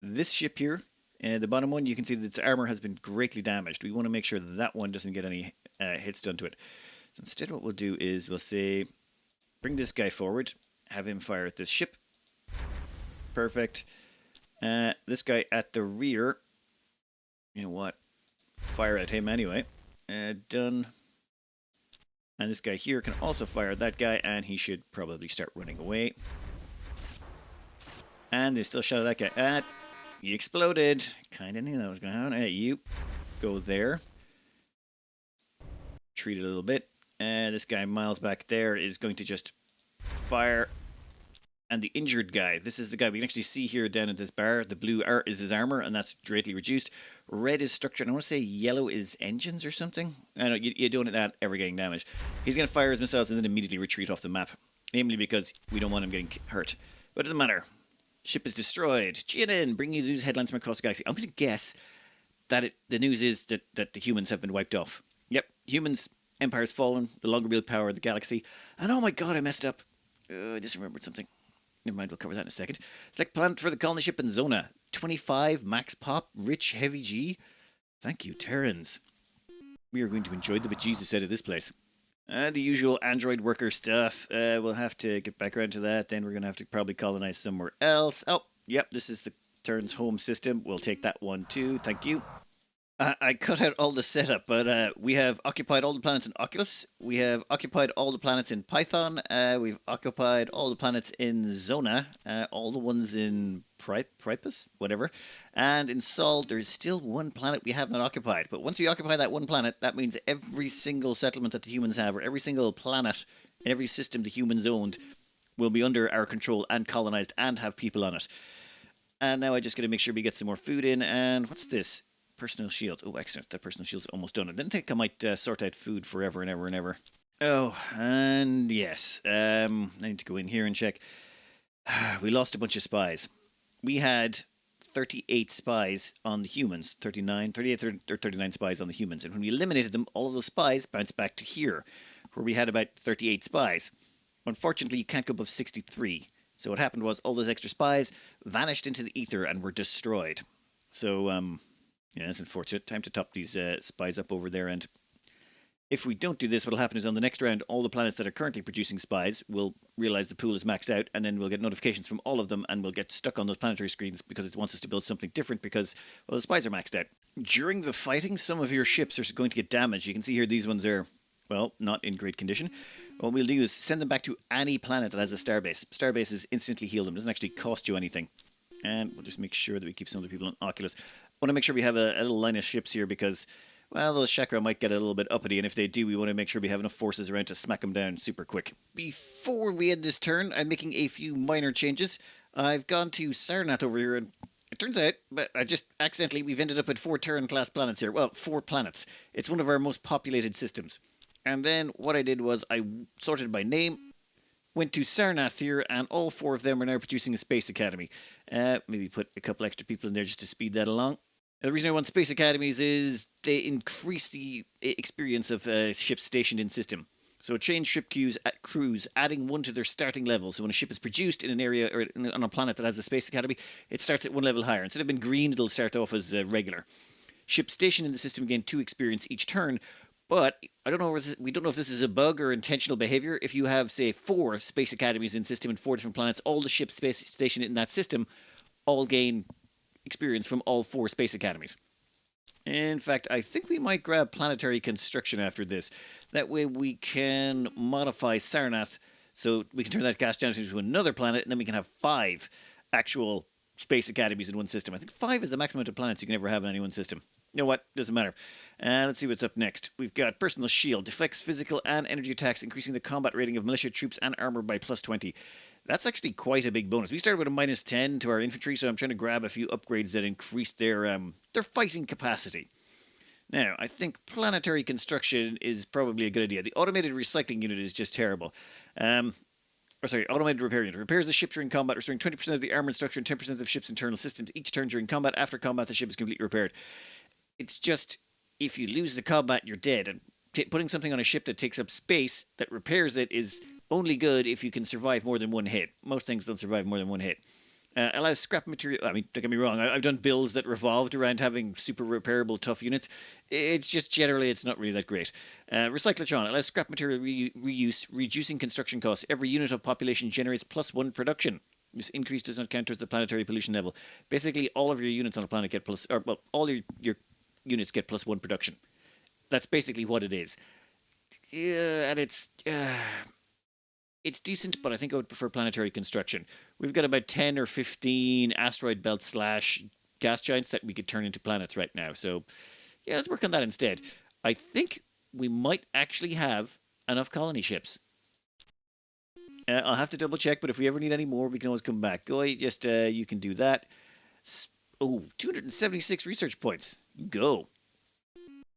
this ship here, the bottom one, you can see that its armor has been greatly damaged. We want to make sure that that one doesn't get any hits done to it. So instead what we'll do is we'll say, bring this guy forward, have him fire at this ship. Perfect. This guy at the rear, you know what? Fire at him anyway. Done. And this guy here can also fire at that guy, and he should probably start running away. And they still shot at that guy. He exploded. Kind of knew that was going to happen. Hey, you go there. Treat it a little bit. This guy miles back there is going to just fire. And the injured guy, this is the guy we can actually see here down at this bar. The blue is his armor, and that's greatly reduced. Red is structure, and I want to say yellow is engines or something. I know, you don't not ever getting damaged. He's going to fire his missiles and then immediately retreat off the map. Namely because we don't want him getting hurt. But it doesn't matter. Ship is destroyed. GNN, bringing you news headlines from across the galaxy. I'm going to guess that the news is that the humans have been wiped off. Yep, humans, empire's fallen, the longer real power of the galaxy. And oh my god, I messed up. I just remembered something. Never mind, we'll cover that in a second. Select planet for the colony ship in Zona. 25, max pop, rich, heavy G. Thank you, Terrans. We are going to enjoy the bejesus out of this place. And the usual android worker stuff. We'll have to get back around to that. Then we're going to have to probably colonize somewhere else. Oh, yep, this is the Terran's home system. We'll take that one too. Thank you. I cut out all the setup, but we have occupied all the planets in Oculus. We have occupied all the planets in Python. We've occupied all the planets in Zona. All the ones in Priapus, whatever. And in Sol, there's still one planet we have not occupied. But once we occupy that one planet, that means every single settlement that the humans have, or every single planet in every system the humans owned, will be under our control and colonized and have people on it. And now I just got to make sure we get some more food in. And what's this? Personal shield. Oh, excellent. That personal shield's almost done. I didn't think I might sort out food forever and ever and ever. Oh, and yes. I need to go in here and check. We lost a bunch of spies. We had 38 spies on the humans. 38 or 39 spies on the humans. And when we eliminated them, all of those spies bounced back to here, where we had about 38 spies. Unfortunately, you can't go above 63. So what happened was all those extra spies vanished into the ether and were destroyed. So, yeah, that's unfortunate. Time to top these spies up over there. And if we don't do this, what'll happen is on the next round, all the planets that are currently producing spies will realize the pool is maxed out, and then we'll get notifications from all of them, and we'll get stuck on those planetary screens because it wants us to build something different because, well, the spies are maxed out. During the fighting, some of your ships are going to get damaged. You can see here these ones are, well, not in great condition. What we'll do is send them back to any planet that has a starbase. Starbases instantly heal them. It doesn't actually cost you anything. And we'll just make sure that we keep some of the people on Oculus. I want to make sure we have a little line of ships here because, well, those chakra might get a little bit uppity, and if they do, we want to make sure we have enough forces around to smack them down super quick. Before we end this turn, I'm making a few minor changes. I've gone to Sarnath over here, and it turns out, but I just accidentally, we've ended up with 4 Terran-class planets here. Well, 4 planets. It's one of our most populated systems. And then what I did was I sorted by name, went to Sarnath here, and all 4 of them are now producing a space academy. Maybe put a couple extra people in there just to speed that along. The reason I want space academies is they increase the experience of ships stationed in system. So change ship crews, adding 1 to their starting level. So when a ship is produced in an area or on a planet that has a space academy, it starts at 1 level higher. Instead of being green, it'll start off as regular. Ships stationed in the system gain 2 experience each turn. But I don't know. We don't know if this is a bug or intentional behavior. If you have, say, 4 space academies in system and 4 different planets, all the ships stationed in that system all gain experience from all 4 space academies. In fact, I think we might grab planetary construction after this. That way we can modify Sarnath so we can turn that gas giant into another planet, and then we can have 5 actual space academies in one system. I think 5 is the maximum amount of planets you can ever have in any one system. You know what? Doesn't matter. Let's see what's up next. We've got Personal Shield. Deflects physical and energy attacks, increasing the combat rating of militia troops and armor by plus 20. That's actually quite a big bonus. We started with a minus 10 to our infantry, so I'm trying to grab a few upgrades that increase their fighting capacity. Now, I think planetary construction is probably a good idea. The automated recycling unit is just terrible. Automated repair unit. Repairs the ship during combat, restoring 20% of the armor and structure and 10% of the ship's internal systems each turn during combat. After combat, the ship is completely repaired. It's just, if you lose the combat, you're dead. And putting something on a ship that takes up space, that repairs it, is only good if you can survive more than 1 hit. Most things don't survive more than 1 hit. Allows scrap material. I mean, don't get me wrong, I've done builds that revolved around having super repairable tough units. It's just generally, it's not really that great. Recyclotron allows scrap material reuse, reducing construction costs. Every unit of population generates plus 1 production. This increase does not count towards the planetary pollution level. Basically, all of your units on a planet get all your units get plus 1 production. That's basically what it is. And it's decent, but I think I would prefer planetary construction. We've got about 10 or 15 asteroid belt / gas giants that we could turn into planets right now. So, yeah, let's work on that instead. I think we might actually have enough colony ships. I'll have to double check, but if we ever need any more, we can always come back. Goy, just, you can do that. 276 research points. Go.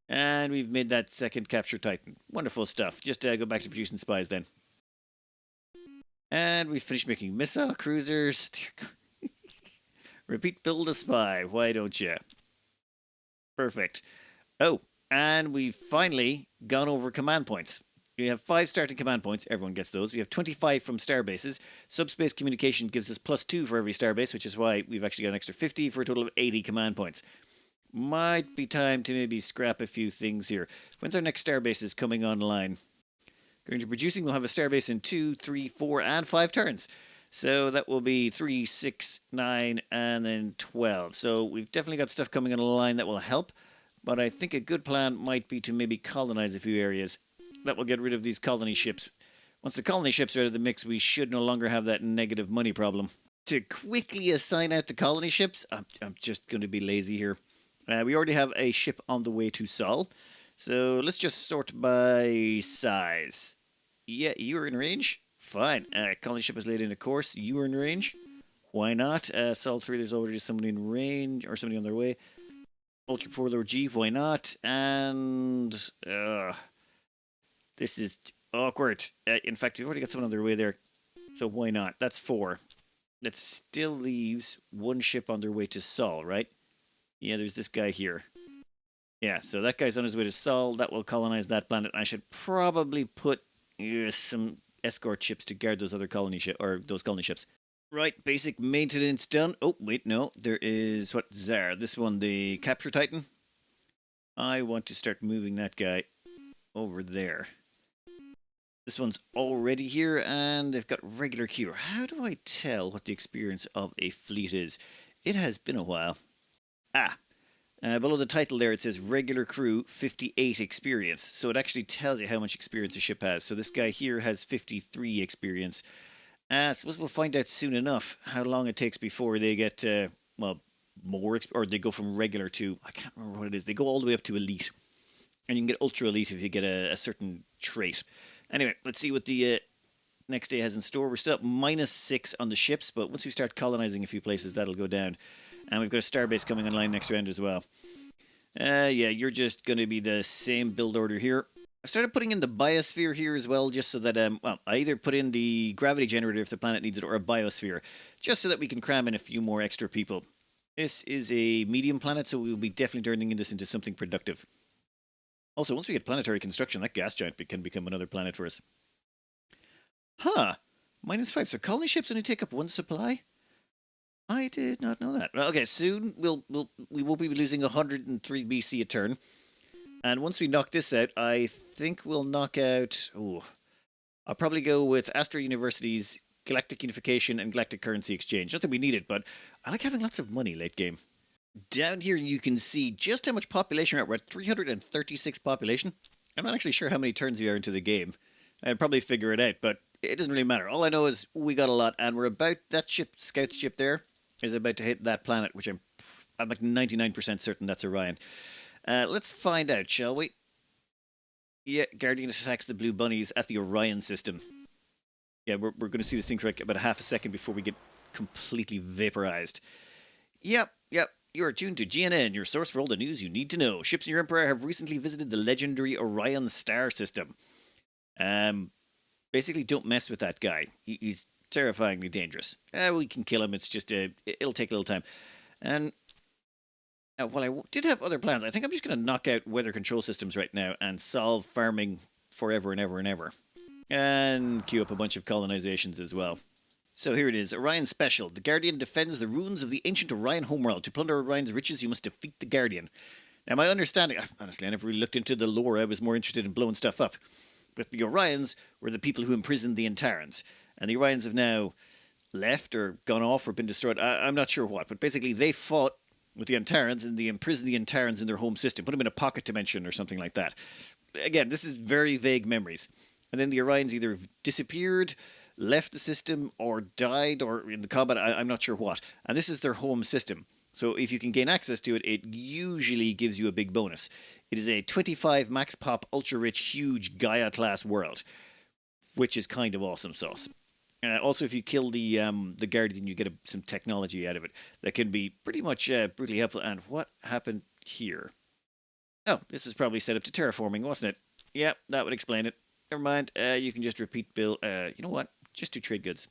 And we've made that second capture Titan. Wonderful stuff. Just go back to producing spies then. And we finished making missile cruisers. Repeat build a spy. Why don't you? Perfect. Oh, and we've finally gone over command points. We have 5 starting command points. Everyone gets those. We have 25 from starbases. Subspace communication gives us plus 2 for every starbase, which is why we've actually got an extra 50 for a total of 80 command points. Might be time to maybe scrap a few things here. When's our next starbase is coming online? Going to producing, we'll have a starbase in 2, 3, 4, and 5 turns. So that will be 3, 6, 9, and then 12. So we've definitely got stuff coming online that will help. But I think a good plan might be to maybe colonize a few areas. That will get rid of these colony ships. Once the colony ships are out of the mix, we should no longer have that negative money problem. To quickly assign out the colony ships, I'm just going to be lazy here. We already have a ship on the way to Sol. So let's just sort by size. Yeah, you're in range. Fine. Colony ship is laid in a course. You are in range. Why not? Sol 3, there's already somebody in range, or somebody on their way. Ultra Polar G, why not? And this is awkward. In fact, we've already got someone on their way there. So why not? That's 4. That still leaves 1 ship on their way to Sol, right? Yeah, there's this guy here. Yeah, so that guy's on his way to Sol. That will colonize that planet. I should probably put some escort ships to guard those other colony ships. Right, basic maintenance done. Oh, wait, no. There is, Zar? This one, the Capture Titan. I want to start moving that guy over there. This one's already here, and they've got regular queue. How do I tell what the experience of a fleet is? It has been a while. Below the title there, it says regular crew 58 experience. So it actually tells you how much experience a ship has. So this guy here has 53 experience. I suppose we'll find out soon enough how long it takes before they get, well, more, or they go from regular to, I can't remember what it is. They go all the way up to elite. And you can get ultra elite if you get a certain trait. Anyway, let's see what the next day has in store. We're still at -6 on the ships, but once we start colonizing a few places, that'll go down. And we've got a starbase coming online next round as well. Yeah, you're just going to be the same build order here. I've started putting in the biosphere here as well, just so that, well, I either put in the gravity generator if the planet needs it, or a biosphere, just so that we can cram in a few more extra people. This is a medium planet, so we'll be definitely turning this into something productive. Also, once we get planetary construction, that gas giant can become another planet for us. Huh. -5, so colony ships only take up one supply? I did not know that. Well, okay, soon we will be losing 103 BC a turn. And once we knock this out, I think we'll knock out... I'll probably go with Astro University's Galactic Unification and Galactic Currency Exchange. Not that we need it, but I like having lots of money late game. Down here you can see just how much population we're at. We're at 336 population. I'm not actually sure how many turns we are into the game. I'd probably figure it out, but it doesn't really matter. All I know is we got a lot, and we're about... That ship, scout ship there, is about to hit that planet, which I'm like 99% certain that's Orion. Let's find out, shall we? Yeah, Guardian attacks the blue bunnies at the Orion system. Yeah, we're going to see this thing for like about a half a second before we get completely vaporized. Yep. You're tuned to GNN, your source for all the news you need to know. Ships in your empire have recently visited the legendary Orion star system. Basically, don't mess with that guy. He's terrifyingly dangerous. We can kill him. It's just it'll take a little time. And now, while I did have other plans, I think I'm just going to knock out weather control systems right now and solve farming forever and ever and ever. And queue up a bunch of colonizations as well. So here it is, Orion Special. The Guardian defends the ruins of the ancient Orion homeworld. To plunder Orion's riches, you must defeat the Guardian. Now, my understanding... Honestly, I never really looked into the lore. I was more interested in blowing stuff up. But the Orions were the people who imprisoned the Antarans. And the Orions have now left or gone off or been destroyed. I'm not sure what. But basically, they fought with the Antarans and they imprisoned the Antarans in their home system. Put them in a pocket dimension or something like that. Again, this is very vague memories. And then the Orions either disappeared, left the system, or died, or in the combat, I'm not sure what. And this is their home system. So if you can gain access to it, it usually gives you a big bonus. It is a 25 max pop, ultra-rich, huge Gaia-class world, which is kind of awesome sauce. Also, if you kill the Guardian, you get some technology out of it that can be pretty much brutally helpful. And what happened here? Oh, this was probably set up to terraforming, wasn't it? Yeah, that would explain it. Never mind. You can just repeat bill. You know what? Just do trade goods.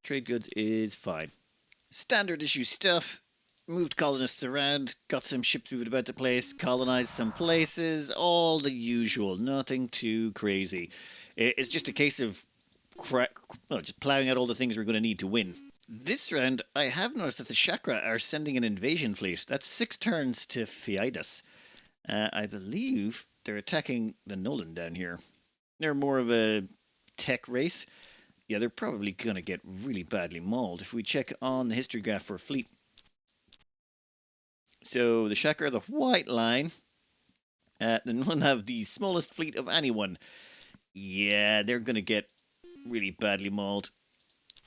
Trade goods is fine. Standard issue stuff. Moved colonists around. Got some ships moved about the place. Colonized some places. All the usual. Nothing too crazy. It's just a case of just plowing out all the things we're going to need to win. This round, I have noticed that the Chakra are sending an invasion fleet. That's 6 turns to Fiidas. I believe they're attacking the Nolan down here. They're more of a tech race. Yeah, they're probably going to get really badly mauled. If we check on the history graph for a fleet. So the Chakra are the white line. The Nolan have the smallest fleet of anyone. Yeah, they're going to get really badly mauled.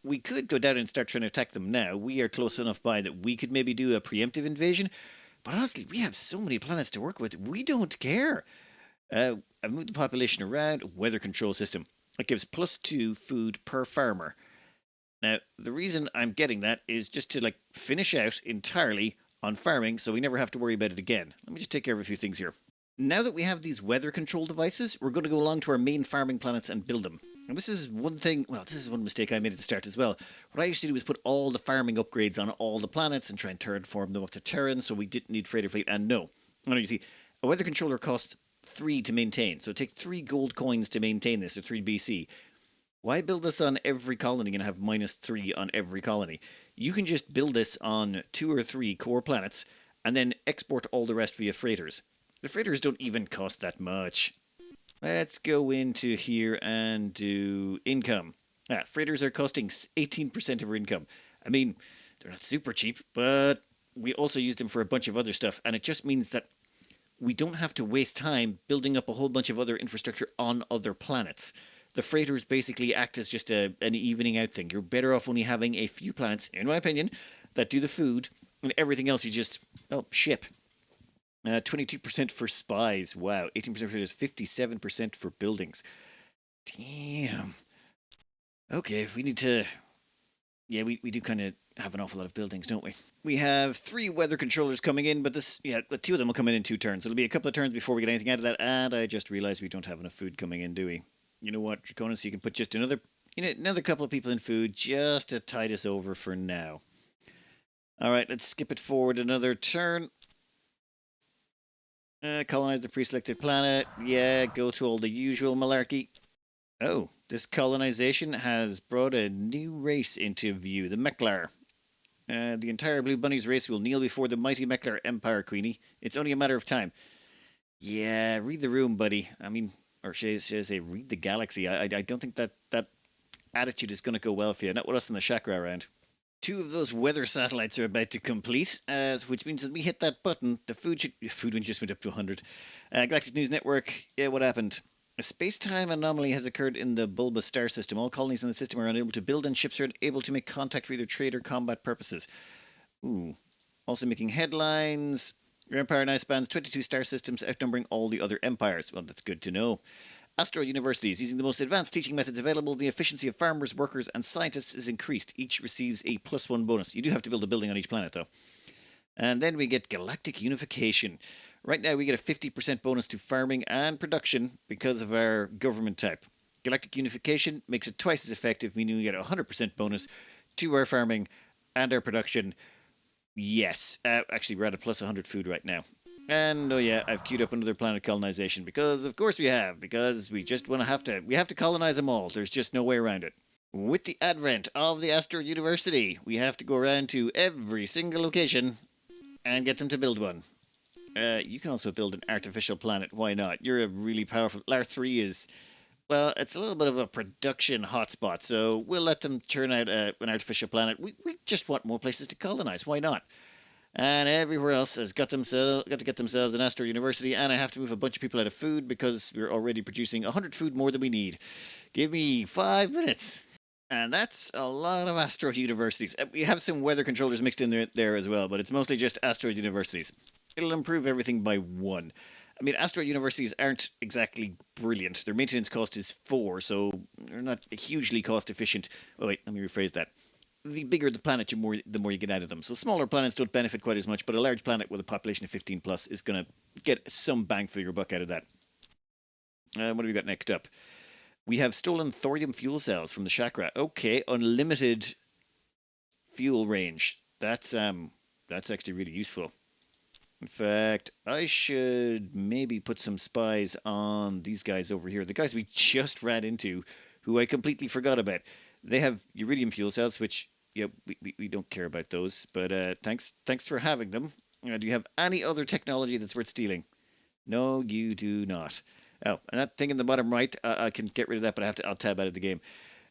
We could go down and start trying to attack them now. We are close enough by that we could maybe do a preemptive invasion. But honestly, we have so many planets to work with. We don't care. I've moved the population around. Weather control system. It gives +2 food per farmer. Now, the reason I'm getting that is just to finish out entirely on farming so we never have to worry about it again. Let me just take care of a few things here. Now that we have these weather control devices, we're going to go along to our main farming planets and build them. And this is one thing, this is one mistake I made at the start as well. What I used to do was put all the farming upgrades on all the planets and try and terraform them up to Terran so we didn't need freighter fleet. And no, you see, a weather controller costs 3 to maintain. So it takes 3 gold coins to maintain this, or 3 BC. Why build this on every colony and have -3 on every colony? You can just build this on 2 or 3 core planets and then export all the rest via freighters. The freighters don't even cost that much. Let's go into here and do income. Freighters are costing 18% of our income. I mean, they're not super cheap, but we also use them for a bunch of other stuff, and it just means that we don't have to waste time building up a whole bunch of other infrastructure on other planets. The freighters basically act as just an evening out thing. You're better off only having a few planets, in my opinion, that do the food, and everything else you just, ship. 22% for spies. Wow. 18% for this, 57% for buildings. Damn. Okay, we need to... Yeah, we do kind of have an awful lot of buildings, don't we? We have 3 weather controllers coming in, but 2 of them will come in 2 turns. It'll be a couple of turns before we get anything out of that, and I just realized we don't have enough food coming in, do we? You know what, Draconis, you can put just another couple of people in food just to tide us over for now. Alright, let's skip it forward another turn. Colonize the pre-selected planet. Yeah, go through all the usual malarkey. Oh, this colonization has brought a new race into view, the Meklar. The entire Blue Bunnies race will kneel before the mighty Meklar Empire, Queenie. It's only a matter of time. Yeah, read the room, buddy. I mean, or should I say, read the galaxy. I don't think that attitude is going to go well for you. Not with us in the chakra around. 2 of those weather satellites are about to complete, which means that we hit that button, the food one just went up to 100. Galactic News Network, yeah, what happened? A space-time anomaly has occurred in the Bulba star system. All colonies in the system are unable to build, and ships are unable to make contact for either trade or combat purposes. Ooh. Also making headlines. Your empire now spans 22 star systems, outnumbering all the other empires. Well, that's good to know. Asteroid universities. Using the most advanced teaching methods available, the efficiency of farmers, workers, and scientists is increased. Each receives a +1 bonus. You do have to build a building on each planet, though. And then we get galactic unification. Right now, we get a 50% bonus to farming and production because of our government type. Galactic unification makes it twice as effective, meaning we get a 100% bonus to our farming and our production. Yes. Actually, we're at a +100 food right now. And, oh yeah, I've queued up another planet colonization because, of course we have, because we just have to colonize them all. There's just no way around it. With the advent of the Asteroid University, we have to go around to every single location and get them to build one. You can also build an artificial planet. Why not? You're a really powerful... Lar 3 is... Well, it's a little bit of a production hotspot, so we'll let them turn out an artificial planet. We just want more places to colonize. Why not? And everywhere else has got to get themselves an Asteroid University, and I have to move a bunch of people out of food because we're already producing 100 food more than we need. Give me 5 minutes. And that's a lot of Asteroid Universities. We have some weather controllers mixed in there as well, but it's mostly just Asteroid Universities. It'll improve everything by 1. I mean, Asteroid Universities aren't exactly brilliant. Their maintenance cost is 4, so they're not hugely cost efficient. Oh wait, let me rephrase that. The bigger the planet, the more you get out of them. So smaller planets don't benefit quite as much, but a large planet with a population of 15 plus is going to get some bang for your buck out of that. What do we got next up? We have stolen thorium fuel cells from the chakra. Okay, unlimited fuel range. That's actually really useful. In fact, I should maybe put some spies on these guys over here. The guys we just ran into, who I completely forgot about. They have uridium fuel cells, which, yeah, we don't care about those. But thanks for having them. Do you have any other technology that's worth stealing? No, you do not. Oh, and that thing in the bottom right, I can get rid of that, but I'll tab out of the game.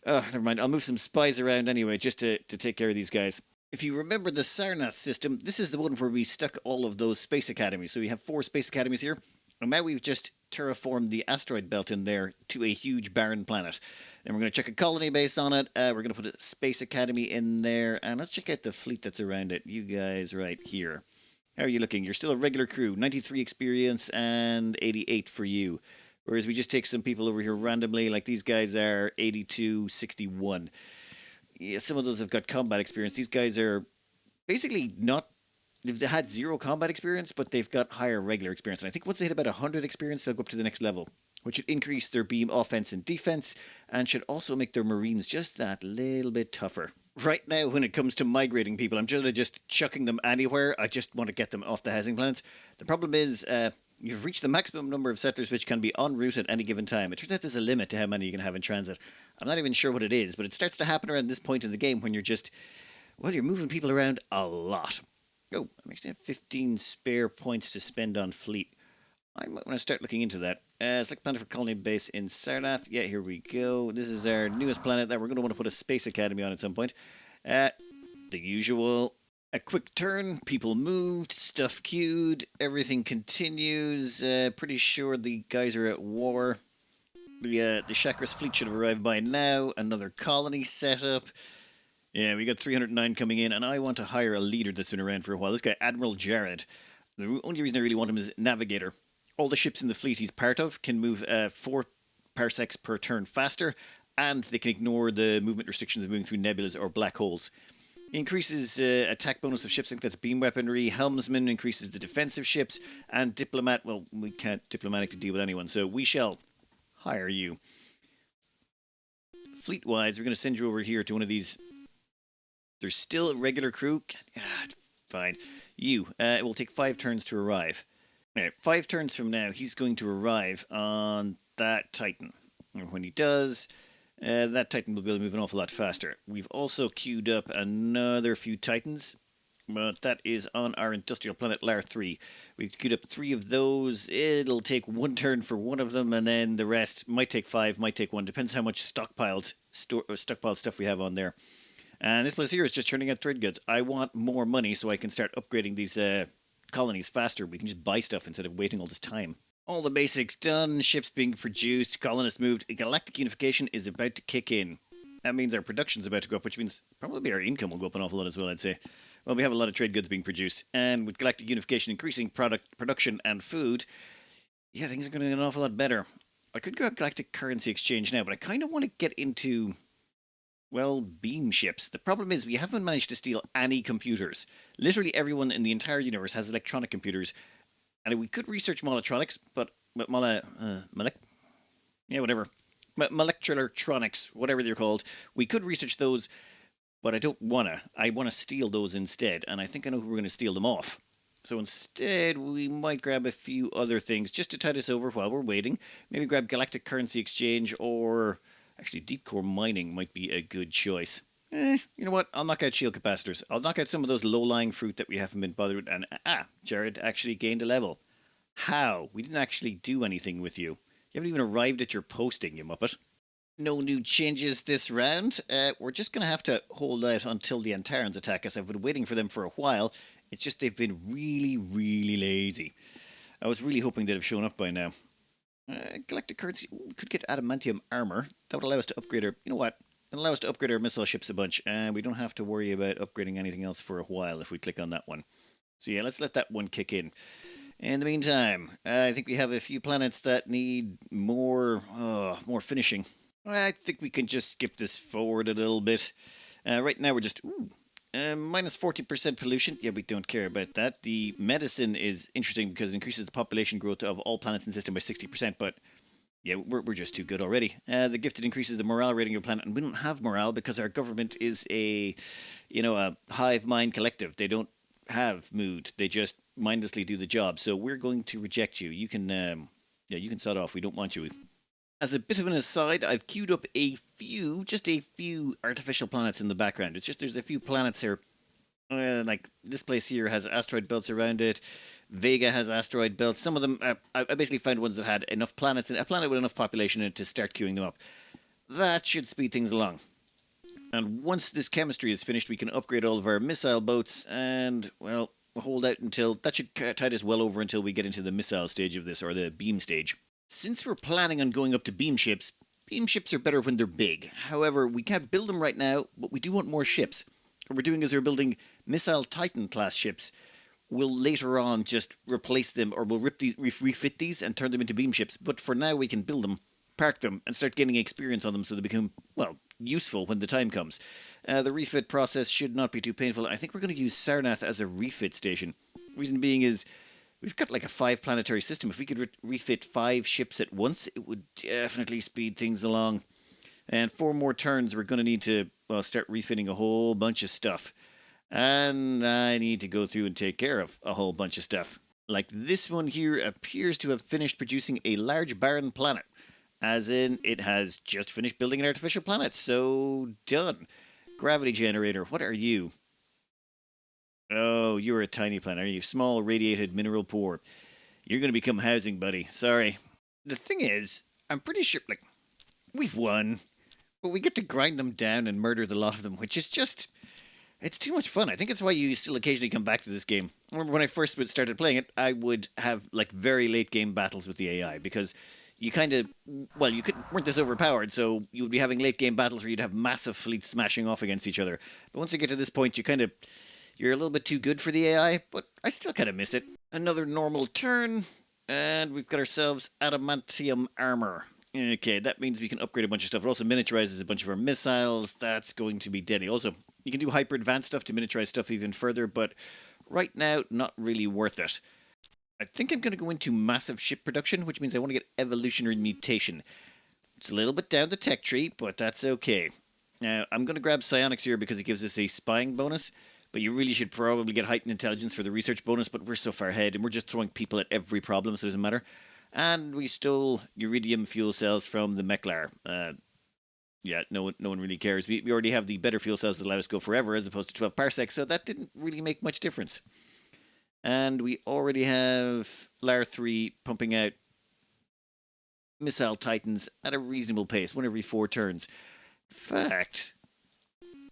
Oh, never mind. I'll move some spies around anyway, just to take care of these guys. If you remember the Sarnath system, this is the one where we stuck all of those space academies. So we have 4 space academies here. And now we've just terraformed the asteroid belt in there to a huge barren planet. And we're going to check a colony base on it. We're going to put a space academy in there. And let's check out the fleet that's around it. You guys right here. How are you looking? You're still a regular crew. 93 experience and 88 for you. Whereas we just take some people over here randomly, like these guys are 82, 61. Yeah, some of those have got combat experience. These guys are basically not... They've had 0 combat experience, but they've got higher regular experience. And I think once they hit about 100 experience, they'll go up to the next level, which should increase their beam offense and defense, and should also make their marines just that little bit tougher. Right now, when it comes to migrating people, I'm just chucking them anywhere. I just want to get them off the housing planets. The problem is... you've reached the maximum number of settlers which can be en route at any given time. It turns out there's a limit to how many you can have in transit. I'm not even sure what it is, but it starts to happen around this point in the game when you're just... Well, you're moving people around a lot. Oh, I actually have 15 spare points to spend on fleet. I might want to start looking into that. Select planet for colony base in Sarnath. Yeah, here we go. This is our newest planet that we're going to want to put a space academy on at some point. The usual... A quick turn, people moved, stuff queued, everything continues. Pretty sure the guys are at war. The Chakras fleet should have arrived by now. Another colony set up. Yeah, we got 309 coming in, and I want to hire a leader that's been around for a while. This guy, Admiral Jared. The only reason I really want him is navigator. All the ships in the fleet he's part of can move 4 parsecs per turn faster, and they can ignore the movement restrictions of moving through nebulas or black holes. He increases attack bonus of ships, I think that's beam weaponry. Helmsman increases the defensive ships, and diplomat, well, we can't diplomatically deal with anyone, so we shall hire you. Fleet-wise, we're going to send you over here to one of these. There's still a regular crew. Fine. You, it will take 5 turns to arrive. Now, 5 turns from now, he's going to arrive on that Titan. And when he does, that Titan will be able to move an awful lot faster. We've also queued up another few Titans, but that is on our industrial planet Lar 3. We've queued up 3 of those. It'll take 1 turn for one of them, and then the rest might take 5, might take 1. Depends how much stockpiled stuff we have on there. And this place here is just turning out trade goods. I want more money so I can start upgrading these colonies faster. We can just buy stuff instead of waiting all this time. All the basics done, ships being produced, colonists moved. Galactic unification is about to kick in. That means our production's about to go up, which means probably our income will go up an awful lot as well, I'd say. Well, we have a lot of trade goods being produced, and with galactic unification increasing production and food, yeah, things are going to get an awful lot better. I could grab galactic currency exchange now, but I kind of want to get into, well, beam ships. The problem is we haven't managed to steal any computers. Literally everyone in the entire universe has electronic computers, and we could research moletronics, but molecular tronics, whatever they're called. We could research those, but I don't want to. I want to steal those instead, and I think I know who we're going to steal them off. So instead, we might grab a few other things just to tide us over while we're waiting. Maybe grab galactic currency exchange, or actually deep core mining might be a good choice. You know what? I'll knock out shield capacitors. I'll knock out some of those low-lying fruit that we haven't been bothered with. And Jared actually gained a level. How? We didn't actually do anything with you. You haven't even arrived at your posting, you muppet. No new changes this round. We're just going to have to hold out until the Antarans attack us. I've been waiting for them for a while. It's just they've been really, really lazy. I was really hoping they'd have shown up by now. Galactic currency. Ooh, we could get adamantium armor. That would allow us to upgrade our... You know what? It'll allow us to upgrade our missile ships a bunch, and we don't have to worry about upgrading anything else for a while if we click on that one. So yeah, let's let that one kick in. In the meantime, I think we have a few planets that need more finishing. I think we can just skip this forward a little bit. Right now we're just... minus 40% pollution. Yeah, we don't care about that. The medicine is interesting because it increases the population growth of all planets in the system by 60%, but yeah, we're just too good already. The gifted increases the morale rating of the planet, and we don't have morale because our government is a hive mind collective. They don't have mood. They just mindlessly do the job. So we're going to reject you. You can sod off. We don't want you. As a bit of an aside, I've queued up just a few artificial planets in the background. It's just there's a few planets here. Like this place here has asteroid belts around it. Vega has asteroid belts. Some of them, I basically found ones that had enough planets, a planet with enough population in it to start queuing them up. That should speed things along. And once this chemistry is finished, we can upgrade all of our missile boats and, well, hold out until... That should tide us well over until we get into the missile stage of this, or the beam stage. Since we're planning on going up to beam ships are better when they're big. However, we can't build them right now, but we do want more ships. What we're doing is we're building missile Titan class ships. We'll later on just replace them, or we'll refit these and turn them into beam ships. But for now, we can build them, park them, and start getting experience on them so they become, well, useful when the time comes. The refit process should not be too painful. I think we're going to use Sarnath as a refit station. Reason being is we've got like a 5-planetary system. If we could refit 5 ships at once, it would definitely speed things along. And 4 more turns, we're going to need to start refitting a whole bunch of stuff. And I need to go through and take care of a whole bunch of stuff. Like this one here appears to have finished producing a large barren planet. As in, it has just finished building an artificial planet. So, done. Gravity generator, what are you? Oh, you're a tiny planet, are you? Small, radiated, mineral poor. You're going to become housing, buddy. Sorry. The thing is, I'm pretty sure, we've won. But we get to grind them down and murder the lot of them, which is just... It's too much fun. I think it's why you still occasionally come back to this game. I remember when I first started playing it, I would have like very late game battles with the AI because you kind of, well, you weren't this overpowered, so you would be having late game battles where you'd have massive fleets smashing off against each other. But once you get to this point, you're a little bit too good for the AI, but I still kind of miss it. Another normal turn, and we've got ourselves adamantium armor. Okay, that means we can upgrade a bunch of stuff. It also miniaturizes a bunch of our missiles. That's going to be deadly. Also, you can do hyper advanced stuff to miniaturize stuff even further, but right now, not really worth it. I think I'm going to go into massive ship production, which means I want to get evolutionary mutation. It's a little bit down the tech tree, but that's okay. Now, I'm going to grab psionics here because it gives us a spying bonus, but you really should probably get heightened intelligence for the research bonus, but we're so far ahead, and we're just throwing people at every problem, so it doesn't matter. And we stole iridium fuel cells from the Meklar. Yeah, no one really cares. We already have the better fuel cells that allow us to go forever as opposed to 12 parsecs, so that didn't really make much difference. And we already have LAR 3 pumping out missile titans at a reasonable pace, one every 4 turns. In fact,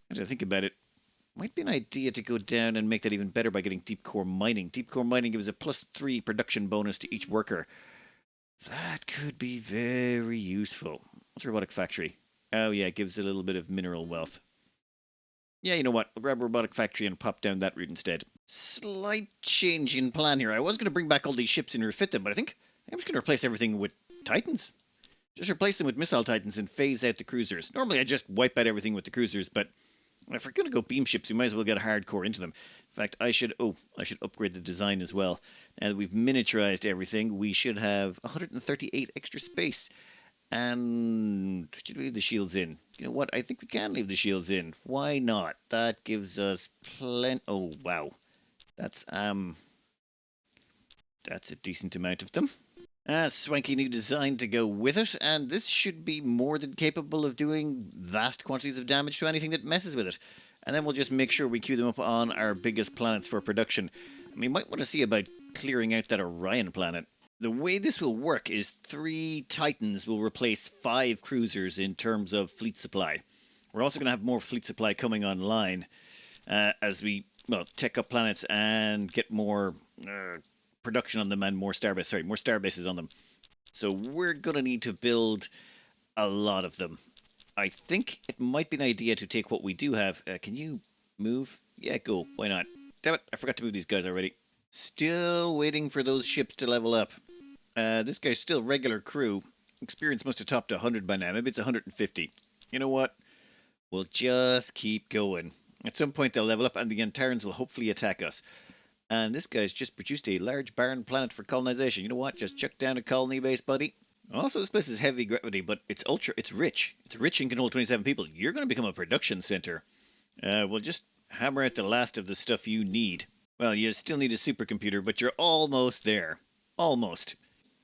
as I think about it, might be an idea to go down and make that even better by getting deep core mining. Deep core mining gives a +3 production bonus to each worker. That could be very useful. What's robotic factory? Oh yeah, it gives a little bit of mineral wealth. Yeah, you know what? I'll grab a robotic factory and pop down that route instead. Slight change in plan here. I was going to bring back all these ships and refit them, but I think I'm just going to replace everything with Titans. Just replace them with missile Titans and phase out the cruisers. Normally I just wipe out everything with the cruisers, but if we're going to go beam ships, we might as well get hardcore into them. In fact, I should upgrade the design as well. Now that we've miniaturized everything, we should have 138 extra space. And should we leave the shields in? You know what? I think we can leave the shields in. Why not? That gives us plenty. Oh wow, that's a decent amount of them. Swanky new design to go with it, and this should be more than capable of doing vast quantities of damage to anything that messes with it. And then we'll just make sure we queue them up on our biggest planets for production. And we might want to see about clearing out that Orion planet. The way this will work is 3 Titans will replace 5 cruisers in terms of fleet supply. We're also going to have more fleet supply coming online as we, tech up planets and get more production on them and more starbases on them. So we're going to need to build a lot of them. I think it might be an idea to take what we do have. Can you move? Yeah, go. Why not? Damn it, I forgot to move these guys already. Still waiting for those ships to level up. This guy's still regular crew. Experience must have topped 100 by now. Maybe it's 150. You know what? We'll just keep going. At some point they'll level up and the Antarans will hopefully attack us. And this guy's just produced a large barren planet for colonization. You know what? Just chuck down a colony base, buddy. Also, this place is heavy gravity, but it's rich. It's rich and can hold 27 people. You're going to become a production center. We'll just hammer out the last of the stuff you need. Well, you still need a supercomputer, but you're almost there. Almost.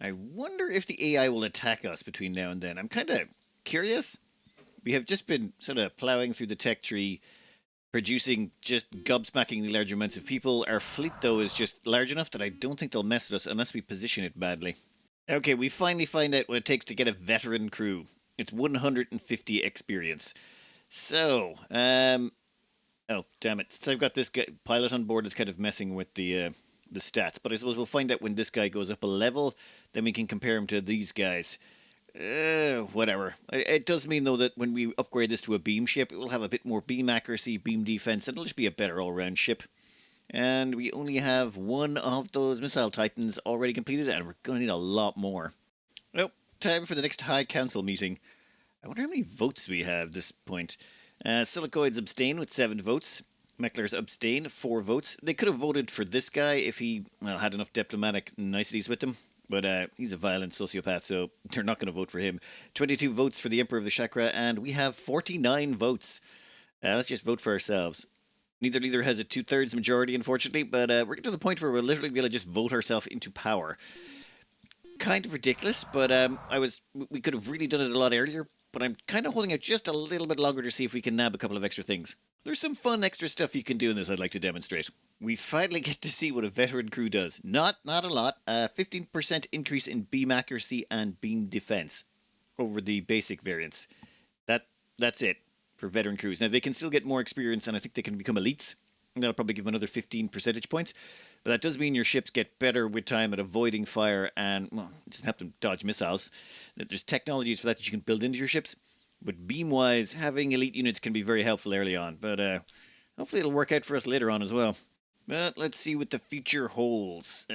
I wonder if the AI will attack us between now and then. I'm kind of curious. We have just been sort of plowing through the tech tree, producing just gobsmackingly large amounts of people. Our fleet, though, is just large enough that I don't think they'll mess with us unless we position it badly. Okay, we finally find out what it takes to get a veteran crew. It's 150 experience. So, oh, damn it. So I've got this pilot on board that's kind of messing with the stats. But I suppose we'll find out when this guy goes up a level, then we can compare him to these guys. Whatever. It does mean, though, that when we upgrade this to a beam ship, it will have a bit more beam accuracy, beam defense, and it'll just be a better all-round ship. And we only have 1 of those missile titans already completed, and we're going to need a lot more. Well, time for the next High Council meeting. I wonder how many votes we have at this point. Silicoids abstain with 7 votes. Mecklers abstain, 4 votes. They could have voted for this guy if he had enough diplomatic niceties with him. But he's a violent sociopath, so they're not going to vote for him. 22 votes for the Emperor of the Chakra, and we have 49 votes. Let's just vote for ourselves. Neither leader has a 2/3 majority, unfortunately, but we're getting to the point where we'll literally be able to just vote ourselves into power. Kind of ridiculous, but we could have really done it a lot earlier, but I'm kind of holding out just a little bit longer to see if we can nab a couple of extra things. There's some fun extra stuff you can do in this I'd like to demonstrate. We finally get to see what a veteran crew does. Not a lot. 15% increase in beam accuracy and beam defense over the basic variants. That's it. for veteran crews. Now, they can still get more experience, and I think they can become elites. And that'll probably give them another 15 percentage points. But that does mean your ships get better with time at avoiding fire and, well, it doesn't help them dodge missiles. There's technologies for that you can build into your ships. But beam-wise, having elite units can be very helpful early on. But hopefully it'll work out for us later on as well. But let's see what the future holds.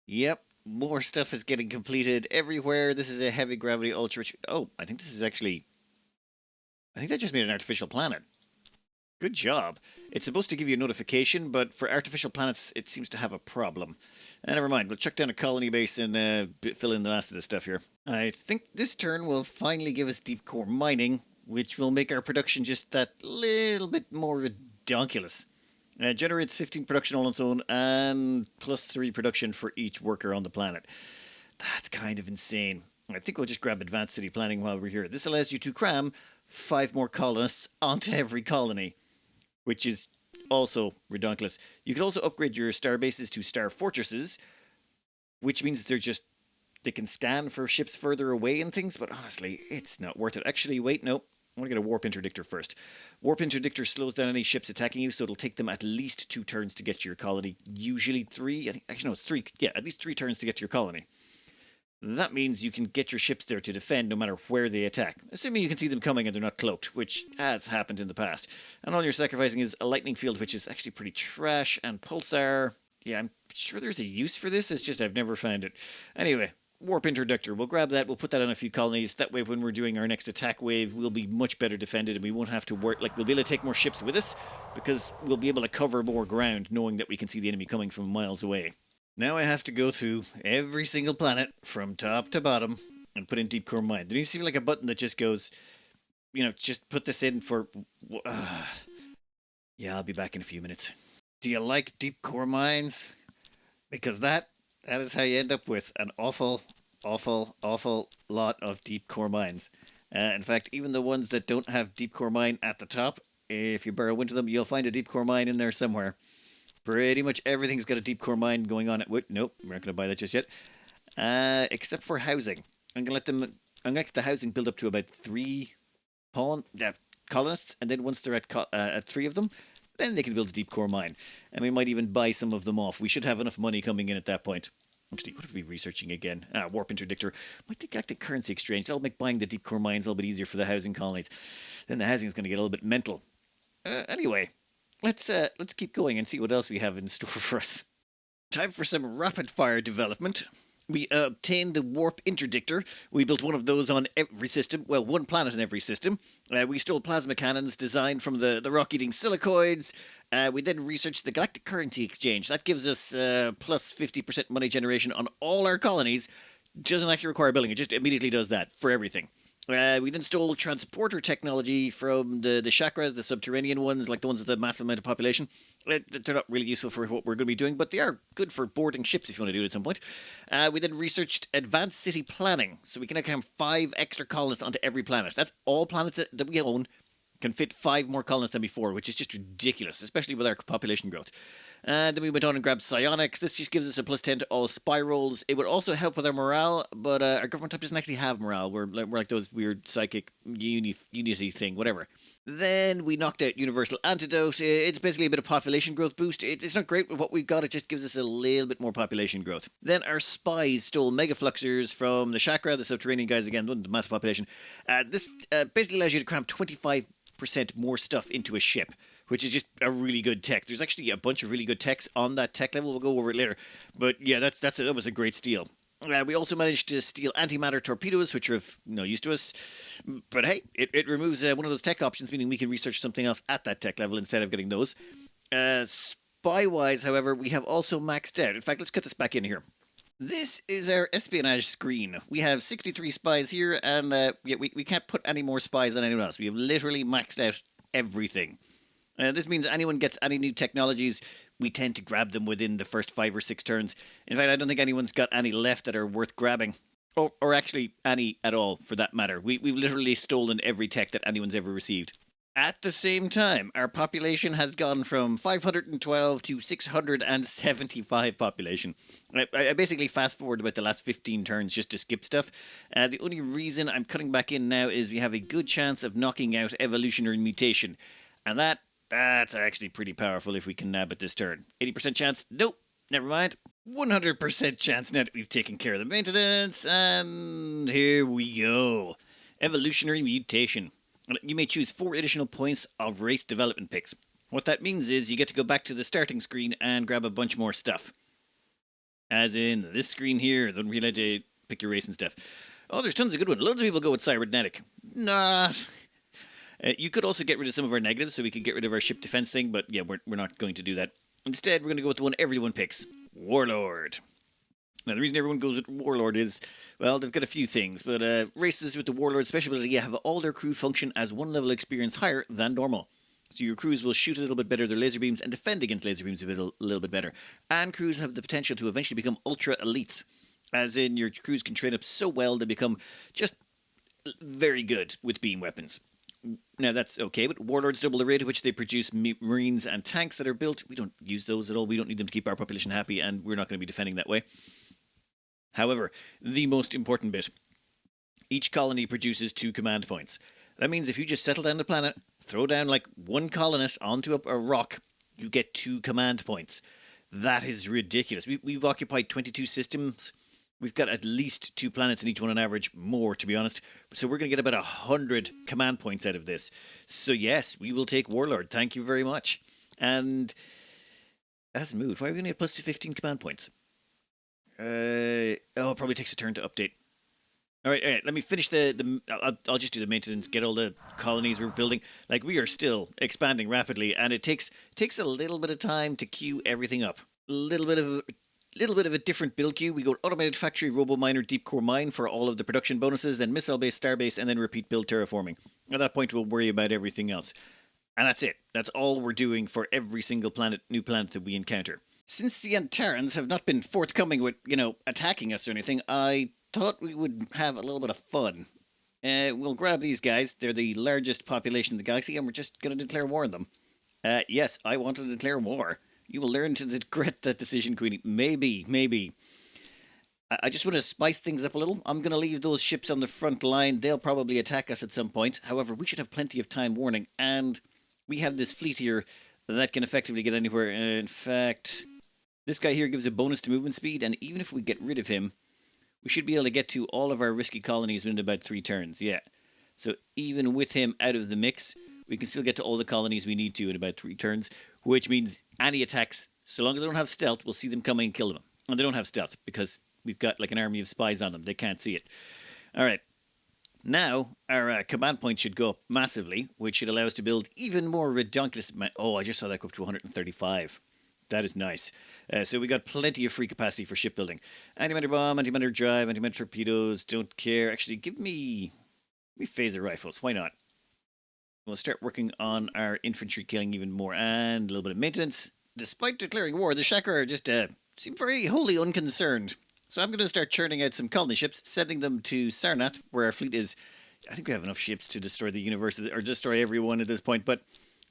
Yep, more stuff is getting completed everywhere. This is a heavy gravity ultra... Oh, I think this is actually... I think that just made an artificial planet. Good job. It's supposed to give you a notification, but for artificial planets, it seems to have a problem. Never mind, we'll chuck down a colony base and fill in the last of this stuff here. I think this turn will finally give us deep core mining, which will make our production just that little bit more ridiculous. Generates 15 production all on its own, and plus 3 production for each worker on the planet. That's kind of insane. I think we'll just grab advanced city planning while we're here. This allows you to cram 5 more colonists onto every colony, which is also ridiculous. You can also upgrade your star bases to star fortresses, which means they can scan for ships further away and things, but honestly, it's not worth it. Actually, wait, no. I want to get a warp interdictor first. Warp interdictor slows down any ships attacking you, so it'll take them at least 2 turns to get to your colony. Usually 3. Actually, no, it's 3. Yeah, at least 3 turns to get to your colony. That means you can get your ships there to defend no matter where they attack, assuming you can see them coming and they're not cloaked, which has happened in the past. And all you're sacrificing is a lightning field, which is actually pretty trash, and pulsar. Yeah, I'm sure there's a use for this, it's just I've never found it. Anyway, warp interdictor, we'll grab that, we'll put that on a few colonies. That way when we're doing our next attack wave, we'll be much better defended and we won't have to work, we'll be able to take more ships with us, because we'll be able to cover more ground knowing that we can see the enemy coming from miles away. Now I have to go through every single planet from top to bottom and put in deep core mine. There needs to be like a button that just goes, just put this in for... Yeah, I'll be back in a few minutes. Do you like deep core mines? Because that is how you end up with an awful lot of deep core mines. In fact, even the ones that don't have deep core mine at the top, if you burrow into them, you'll find a deep core mine in there somewhere. Pretty much everything's got a deep core mine going on. Nope, we're not going to buy that just yet. Except for housing. I'm going to get the housing built up to about 3 colonists, and then once they're at 3 of them, then they can build a deep core mine. And we might even buy some of them off. We should have enough money coming in at that point. Actually, what are we researching again? Warp interdictor. Might take Galactic Currency Exchange. That'll make buying the deep core mines a little bit easier for the housing colonies. Then the housing is going to get a little bit mental. Anyway, let's keep going and see what else we have in store for us. Time for some rapid fire development. We obtained the warp interdictor. We built one of those on every system. Well, one planet in every system. We stole plasma cannons designed from the rock-eating silicoids. We then researched the Galactic Currency Exchange. That gives us plus 50% money generation on all our colonies. Doesn't actually require building. It just immediately does that for everything. We then stole transporter technology from the chakras, the subterranean ones, like the ones with the massive amount of population. They're not really useful for what we're going to be doing, but they are good for boarding ships if you want to do it at some point. We then researched advanced city planning, so we can now have 5 extra colonists onto every planet. That's all planets that we own can fit 5 more colonists than before, which is just ridiculous, especially with our population growth. And then we went on and grabbed psionics. This just gives us a plus 10 to all spy rolls. It would also help with our morale, but our government type doesn't actually have morale. We're like those weird psychic unity thing, whatever. Then we knocked out universal antidote. It's basically a bit of population growth boost. It's not great with what we've got. It just gives us a little bit more population growth. Then our spies stole megafluxers from the chakra, the subterranean guys again, the massive population. This basically allows you to cram 25% more stuff into a ship, which is just a really good tech. There's actually a bunch of really good techs on that tech level. We'll go over it later. But yeah, that was a great steal. We also managed to steal antimatter torpedoes, which are of no use to us. But hey, it removes one of those tech options, meaning we can research something else at that tech level instead of getting those. Spy-wise, however, we have also maxed out. In fact, let's cut this back in here. This is our espionage screen. We have 63 spies here, and we can't put any more spies on anyone else. We have literally maxed out everything. This means anyone gets any new technologies, we tend to grab them within the first 5 or 6 turns. In fact, I don't think anyone's got any left that are worth grabbing. Or actually any at all, for that matter. We've literally stolen every tech that anyone's ever received. At the same time, our population has gone from 512 to 675 population. I basically fast forward about the last 15 turns just to skip stuff. The only reason I'm cutting back in now is we have a good chance of knocking out evolutionary mutation. And that's actually pretty powerful if we can nab it this turn. 80% chance? Nope. Never mind. 100% chance now that we've taken care of the maintenance. And here we go. Evolutionary mutation. You may choose 4 additional points of race development picks. What that means is you get to go back to the starting screen and grab a bunch more stuff. As in this screen here, then we let you pick your race and stuff. Oh, there's tons of good ones. Loads of people go with cybernetic. Nah. You could also get rid of some of our negatives, so we could get rid of our ship defense thing, but yeah, we're not going to do that. Instead, we're going to go with the one everyone picks. Warlord. Now, the reason everyone goes with Warlord is, well, they've got a few things, but races with the Warlord special ability have all their crew function as 1 level experience higher than normal. So your crews will shoot a little bit better their laser beams and defend against laser beams a little bit better. And crews have the potential to eventually become ultra elites. As in, your crews can train up so well they become just very good with beam weapons. Now, that's okay, but Warlords double the rate at which they produce marines and tanks that are built. We don't use those at all. We don't need them to keep our population happy, and we're not going to be defending that way. However, the most important bit. Each colony produces 2 command points. That means if you just settle down the planet, throw down like 1 colonist onto a rock, you get 2 command points. That is ridiculous. We've occupied 22 systems. We've got at least 2 planets in each one on average, more to be honest. So we're going to get about 100 command points out of this. So yes, we will take Warlord. Thank you very much. And that hasn't moved. Why are we going to get plus 15 command points? It probably takes a turn to update. All right. Let me finish I'll just do the maintenance, get all the colonies we're building. Like, we are still expanding rapidly, and it takes a little bit of time to queue everything up. A little bit of a different build queue. We go automated factory, robo miner, deep core mine for all of the production bonuses, then missile base, star base, and then repeat build terraforming. At that point, we'll worry about everything else. And that's it. That's all we're doing for every single new planet that we encounter. Since the Antarans have not been forthcoming with, attacking us or anything, I thought we would have a little bit of fun. We'll grab these guys. They're the largest population in the galaxy, and we're just going to declare war on them. Yes, I want to declare war. You will learn to regret that decision, Queenie. Maybe. I just want to spice things up a little. I'm going to leave those ships on the front line. They'll probably attack us at some point. However, we should have plenty of time warning, and we have this fleet here that can effectively get anywhere. In fact, this guy here gives a bonus to movement speed, and even if we get rid of him, we should be able to get to all of our risky colonies within about 3 turns. Yeah. So even with him out of the mix, we can still get to all the colonies we need to in about 3 turns, which means any attacks, so long as they don't have stealth, we'll see them coming and kill them. And they don't have stealth because we've got like an army of spies on them. They can't see it. All right. Now, our command points should go up massively, which should allow us to build even more redonkulous... Oh, I just saw that go up to 135. That is nice. So we got plenty of free capacity for shipbuilding. Antimatter bomb, antimatter drive, antimatter torpedoes. Don't care. Actually, give me phaser rifles. Why not? We'll start working on our infantry killing even more, and a little bit of maintenance. Despite declaring war, the Shakra just seem very wholly unconcerned. So I'm going to start churning out some colony ships, sending them to Sarnath, where our fleet is. I think we have enough ships to destroy the universe, or destroy everyone at this point, but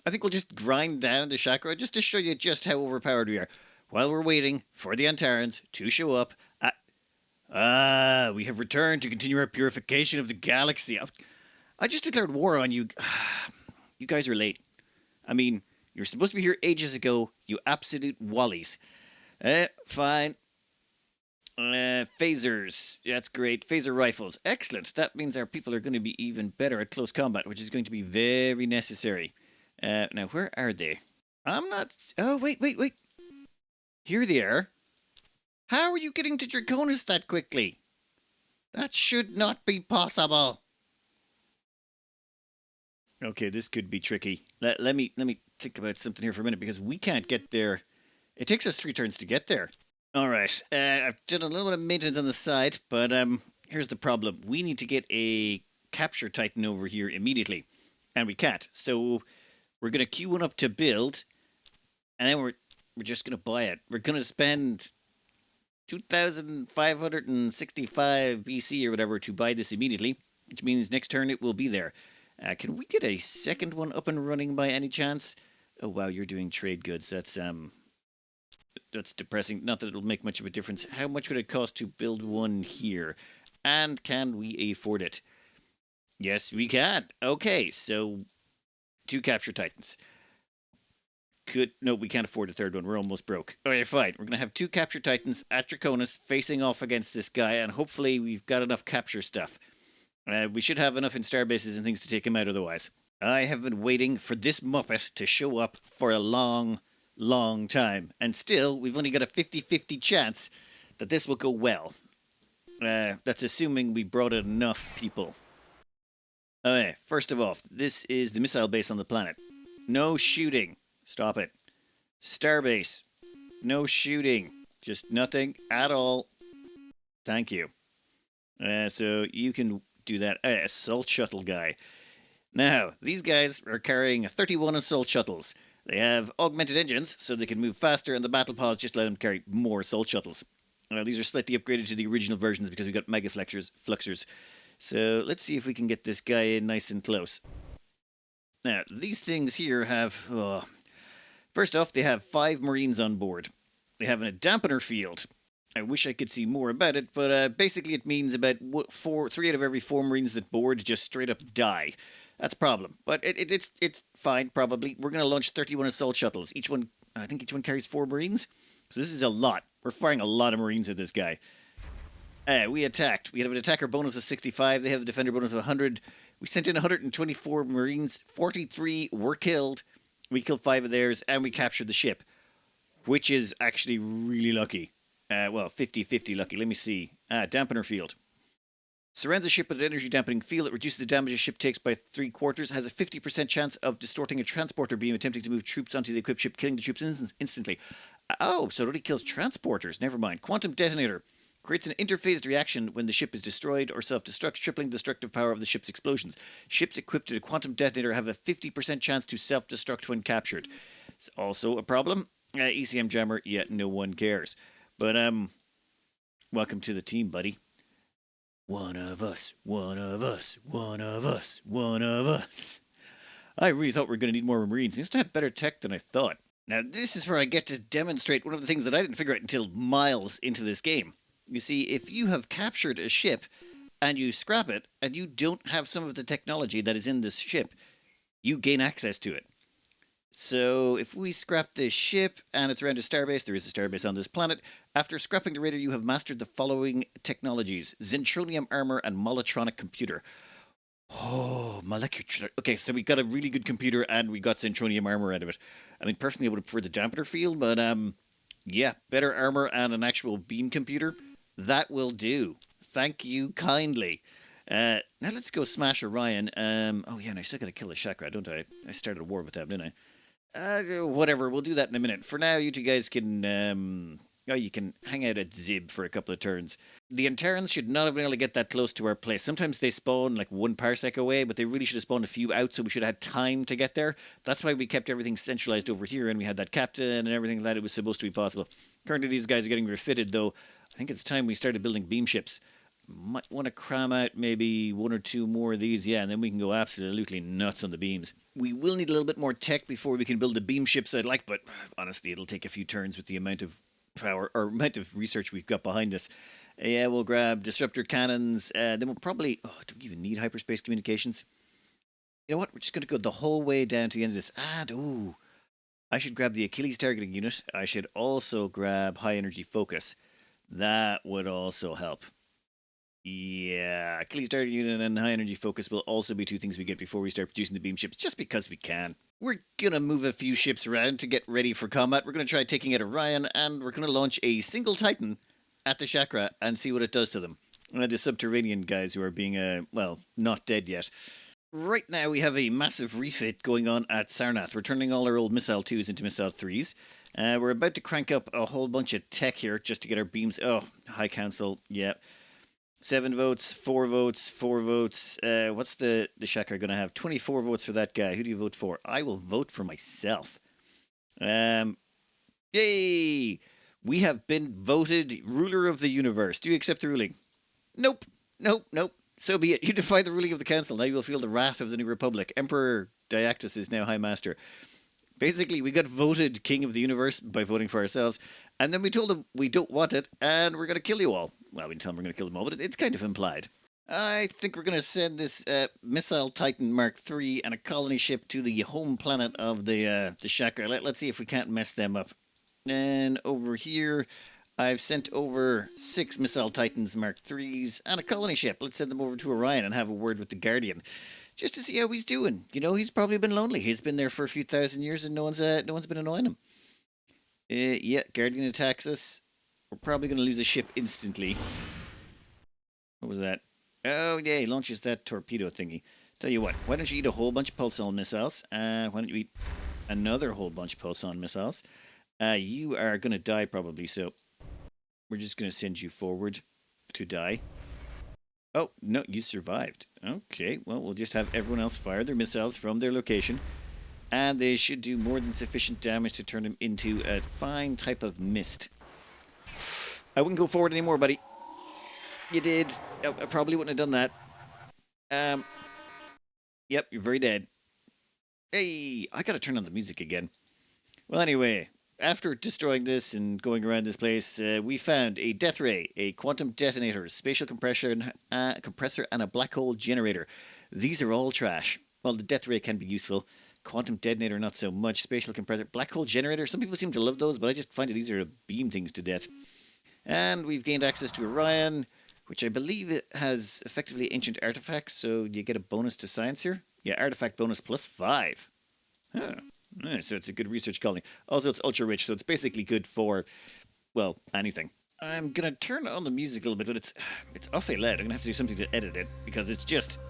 I think we'll just grind down the Shakra just to show you just how overpowered we are. While we're waiting for the Antarans to show up. We have returned to continue our purification of the galaxy. I just declared war on you. You guys are late. I mean, you're supposed to be here ages ago, you absolute wallies. Fine. Phasers. That's great. Phaser rifles. Excellent. That means our people are going to be even better at close combat, which is going to be very necessary. Now, where are they? I'm not... Oh, wait. Here they are. How are you getting to Draconis that quickly? That should not be possible. Okay, this could be tricky. Let me think about something here for a minute, because we can't get there. It takes us 3 turns to get there. All right, I've done a little bit of maintenance on the side, but here's the problem. We need to get a capture titan over here immediately, and we can't. So we're going to queue one up to build, and then we're just going to buy it. We're going to spend 2,565 BC or whatever to buy this immediately, which means next turn it will be there. Can we get a second one up and running by any chance? Oh wow, you're doing trade goods. That's depressing. Not that it'll make much of a difference. How much would it cost to build one here? And can we afford it? Yes, we can. Okay, so 2 capture titans. No, we can't afford a third one. We're almost broke. Okay, fine. We're gonna have 2 capture titans at Draconis facing off against this guy, and hopefully we've got enough capture stuff. We should have enough in star bases and things to take him out otherwise. I have been waiting for this Muppet to show up for a long, long time, and still we've only got a 50-50 chance that this will go well. That's assuming we brought in enough people. Okay, first of all, this is the missile base on the planet. No shooting. Stop it. Starbase. No shooting. Just nothing at all. Thank you. So you can do that. Assault shuttle guy. Now, these guys are carrying 31 assault shuttles. They have augmented engines, so they can move faster, and the battle pods just allow them to carry more assault shuttles. These are slightly upgraded to the original versions because we got mega fluxers. So let's see if we can get this guy in nice and close. Now, these things here have... First off, they have 5 Marines on board. They have a dampener field. I wish I could see more about it, but basically it means about 3 out of every 4 Marines that board just straight up die. That's a problem, but it's fine, probably. We're going to launch 31 assault shuttles. I think each one carries 4 Marines. So this is a lot. We're firing a lot of Marines at this guy. We attacked. We have an attacker bonus of 65. They have a defender bonus of 100. We sent in 124 Marines. 43 were killed. We killed 5 of theirs, and we captured the ship, which is actually really lucky. 50-50 lucky. Let me see. Dampener field. Surrounds a ship with an energy dampening field. It reduces the damage a ship takes by 3/4. Has a 50% chance of distorting a transporter beam attempting to move troops onto the equipped ship, killing the troops instantly. Oh, so it only kills transporters. Never mind. Quantum detonator. Creates an interphased reaction when the ship is destroyed or self-destructs, tripling the destructive power of the ship's explosions. Ships equipped with a quantum detonator have a 50% chance to self-destruct when captured. It's also a problem. ECM jammer, yet no one cares. But, welcome to the team, buddy. One of us, one of us, one of us, one of us. I really thought we were going to need more Marines. They used to have better tech than I thought. Now, this is where I get to demonstrate one of the things that I didn't figure out until miles into this game. You see, if you have captured a ship and you scrap it and you don't have some of the technology that is in this ship, you gain access to it. So if we scrap this ship and it's around a starbase, there is a starbase on this planet. After scrapping the raider, you have mastered the following technologies: Zentronium armor and Molotronic computer. Oh, molecular. Okay, so we got a really good computer and we got Zentronium armor out of it. I mean, personally, I would prefer the dampener field, but yeah, better armor and an actual beam computer. That will do. Thank you kindly. Now let's go smash Orion. Oh yeah, and I still gotta kill a chakra, don't I? I started a war with them, didn't I? Whatever, we'll do that in a minute. For now, you two guys can, you can hang out at Zib for a couple of turns. The Antarans should not have been able to get that close to our place. Sometimes they spawn like 1 parsec away, but they really should have spawned a few out, so we should have had time to get there. That's why we kept everything centralized over here, and we had that captain and everything that it was supposed to be possible. Currently, these guys are getting refitted, though. I think it's time we started building beam ships. Might want to cram out maybe 1 or 2 more of these, yeah, and then we can go absolutely nuts on the beams. We will need a little bit more tech before we can build the beam ships I'd like, but honestly, it'll take a few turns with the amount of power, or amount of research we've got behind us. Yeah, we'll grab disruptor cannons, then we'll probably... Oh, do we even need hyperspace communications? You know what, we're just going to go the whole way down to the end of this. I should grab the Achilles targeting unit. I should also grab high energy focus. That would also help. Yeah, Achilles targeting unit and high energy focus will also be 2 things we get before we start producing the beam ships, just because we can. We're gonna move a few ships around to get ready for combat. We're gonna try taking out Orion, and we're gonna launch a single Titan at the chakra and see what it does to them. The subterranean guys who are being, not dead yet. Right now we have a massive refit going on at Sarnath. We're turning all our old Missile 2s into Missile 3s. We're about to crank up a whole bunch of tech here just to get our beams... Oh, High Council, yeah. 7 votes, 4 votes, 4 votes. What's the chakra going to have? 24 votes for that guy. Who do you vote for? I will vote for myself. Yay! We have been voted ruler of the universe. Do you accept the ruling? Nope. Nope, nope. So be it. You defy the ruling of the council. Now you will feel the wrath of the new republic. Emperor Diactus is now High Master. Basically, we got voted king of the universe by voting for ourselves, and then we told them we don't want it, and we're going to kill you all. Well, we didn't tell them we're going to kill them all, but it's kind of implied. I think we're going to send this Missile Titan Mark III and a colony ship to the home planet of the Shaker. Let's see if we can't mess them up. And over here, I've sent over 6 Missile Titans Mark IIIs and a colony ship. Let's send them over to Orion and have a word with the Guardian, just to see how he's doing. You know, he's probably been lonely. He's been there for a few thousand years and no one's been annoying him. Yeah, Guardian attacks us. We're probably going to lose a ship instantly. What was that? Oh, yeah, he launches that torpedo thingy. Tell you what, why don't you eat a whole bunch of pulsar missiles? Why don't you eat another whole bunch of pulsar missiles? You are going to die probably, so we're just going to send you forward to die. Oh, no, you survived. Okay, well, we'll just have everyone else fire their missiles from their location. And they should do more than sufficient damage to turn them into a fine type of mist. I wouldn't go forward anymore, buddy. You did. I probably wouldn't have done that. Yep, you're very dead. Hey, I gotta turn on the music again. Well, anyway, after destroying this and going around this place, we found a death ray, a quantum detonator, a spatial compressor, and a black hole generator. These are all trash. Well, the death ray can be useful. Quantum detonator, not so much. Spatial compressor, black hole generator. Some people seem to love those, but I just find it easier to beam things to death. And we've gained access to Orion, which I believe it has effectively ancient artifacts, so you get a bonus to science here. Yeah, artifact bonus +5. Huh. So it's a good research colony. Also, it's ultra rich, so it's basically good for, well, anything. I'm going to turn on the music a little bit, but it's awfully loud. I'm going to have to do something to edit it, because it's just,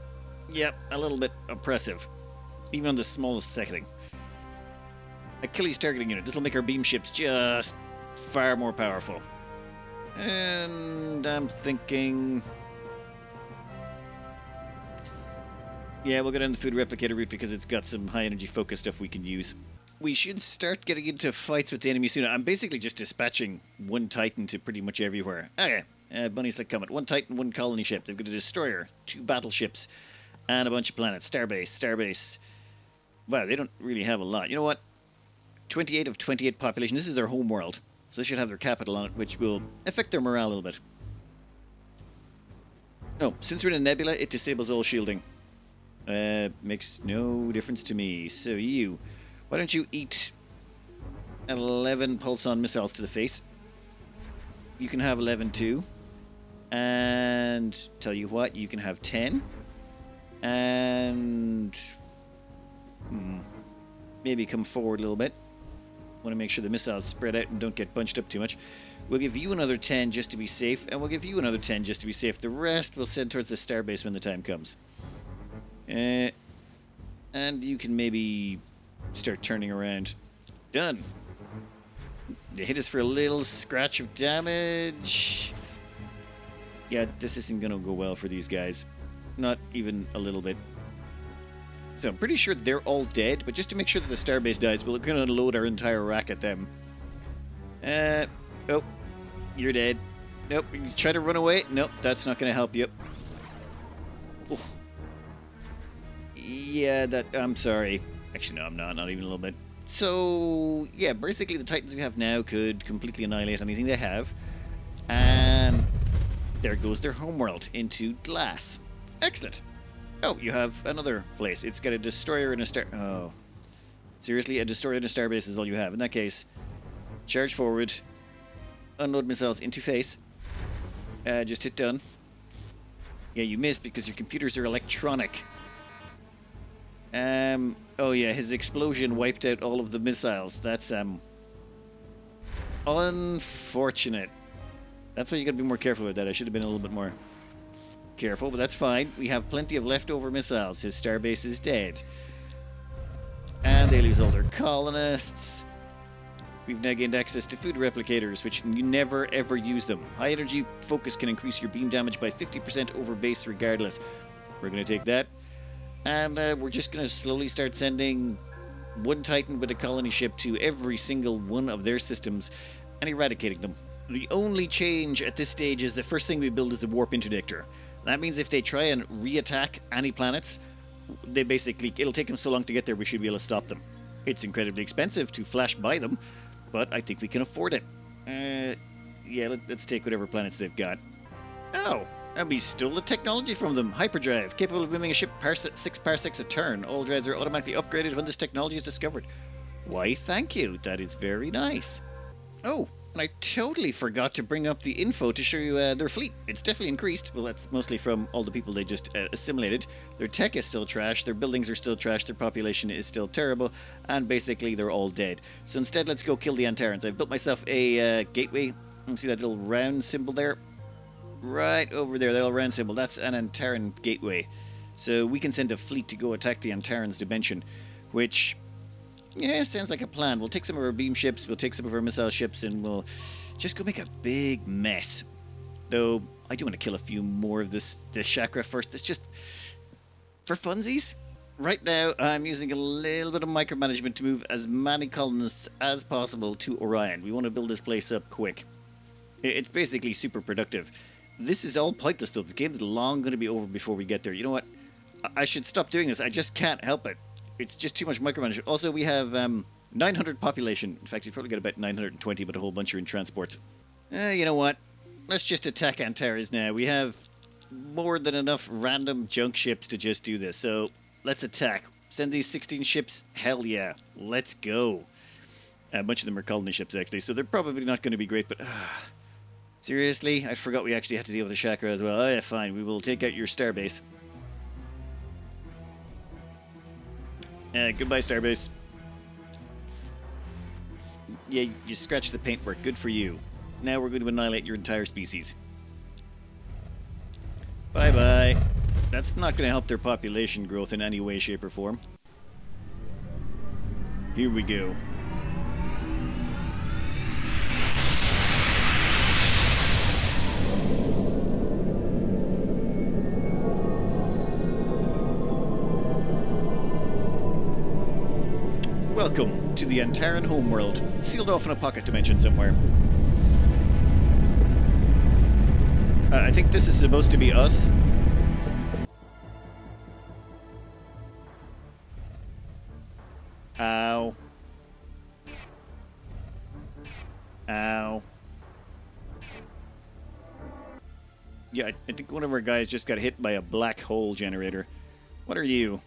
yep, a little bit oppressive. Even on the smallest setting. Achilles targeting unit. This will make our beam ships just far more powerful. And I'm thinking, yeah, we'll go down the food replicator route because it's got some high energy focus stuff we can use. We should start getting into fights with the enemy soon. I'm basically just dispatching one Titan to pretty much everywhere. Okay, Bunny's like Comet. 1 Titan, 1 colony ship. They've got a destroyer, 2 battleships, and a bunch of planets. Starbase. Wow, they don't really have a lot. You know what? 28 of 28 population. This is their home world. So they should have their capital on it, which will affect their morale a little bit. Oh, since we're in a nebula, it disables all shielding. Makes no difference to me. So you, why don't you eat 11 pulsar missiles to the face? You can have 11 too. And tell you what, you can have 10. And maybe come forward a little bit. Want to make sure the missiles spread out and don't get bunched up too much. We'll give you another 10 just to be safe, and we'll give you another 10 just to be safe. The rest we'll send towards the starbase when the time comes. And you can maybe start turning around. Done. They hit us for a little scratch of damage. Yeah, this isn't going to go well for these guys. Not even a little bit. So I'm pretty sure they're all dead, but just to make sure that the starbase dies, we're going to unload our entire rack at them. Oh, you're dead. Nope, you try to run away. Nope, that's not going to help you. Oof. Yeah, I'm sorry. Actually, no, I'm not even a little bit. So, yeah, basically the Titans we have now could completely annihilate anything they have. And there goes their homeworld into glass. Excellent. Oh, you have another place. It's got a destroyer and a star... Oh. Seriously? A destroyer and a starbase is all you have. In that case, charge forward. Unload missiles into face. Just hit done. Yeah, you missed because your computers are electronic. Oh yeah, his explosion wiped out all of the missiles. That's, unfortunate. That's why you gotta be more careful with that. I should have been a little bit more careful, but that's fine. We have plenty of leftover missiles. His starbase is dead. And they lose all their colonists. We've now gained access to food replicators, which you never ever use them. High energy focus can increase your beam damage by 50% over base regardless. We're going to take that. And we're just going to slowly start sending 1 Titan with a colony ship to every single one of their systems and eradicating them. The only change at this stage is the first thing we build is a warp interdictor. That means if they try and re-attack any planets, it'll take them so long to get there, we should be able to stop them. It's incredibly expensive to flash by them, but I think we can afford it. Yeah, let's take whatever planets they've got. Oh, and we stole the technology from them. Hyperdrive, capable of moving a ship 6 parsecs a turn. All drives are automatically upgraded when this technology is discovered. Why, thank you. That is very nice. Oh, and I totally forgot to bring up the info to show you their fleet. It's definitely increased. Well, that's mostly from all the people they just assimilated. Their tech is still trash, their buildings are still trash, their population is still terrible, and basically they're all dead. So instead, let's go kill the Antarans. I've built myself a gateway. See that little round symbol there? Right over there, that little round symbol. That's an Antaran gateway. So we can send a fleet to go attack the Antaran's dimension, which... yeah, sounds like a plan. We'll take some of our beam ships, we'll take some of our missile ships, and we'll just go make a big mess. Though, I do want to kill a few more of this chakra first. It's just for funsies. Right now, I'm using a little bit of micromanagement to move as many colonists as possible to Orion. We want to build this place up quick. It's basically super productive. This is all pointless, though. The game's long going to be over before we get there. You know what? I should stop doing this. I just can't help it. It's just too much micromanagement. Also, we have 900 population. In fact, we've probably got about 920, but a whole bunch are in transport. You know what? Let's just attack Antares now. We have more than enough random junk ships to just do this. So, let's attack. Send these 16 ships. Hell yeah. Let's go. A bunch of them are colony ships, actually, so they're probably not going to be great, but... seriously? I forgot we actually had to deal with the chakra as well. Oh, yeah, fine. We will take out your starbase. Goodbye, starbase. Yeah, you scratched the paintwork. Good for you. Now we're going to annihilate your entire species. Bye-bye. That's not going to help their population growth in any way, shape, or form. Here we go. Welcome to the Antaran homeworld, sealed off in a pocket dimension somewhere. I think this is supposed to be us. Ow. Ow. Yeah, I think one of our guys just got hit by a black hole generator. What are you?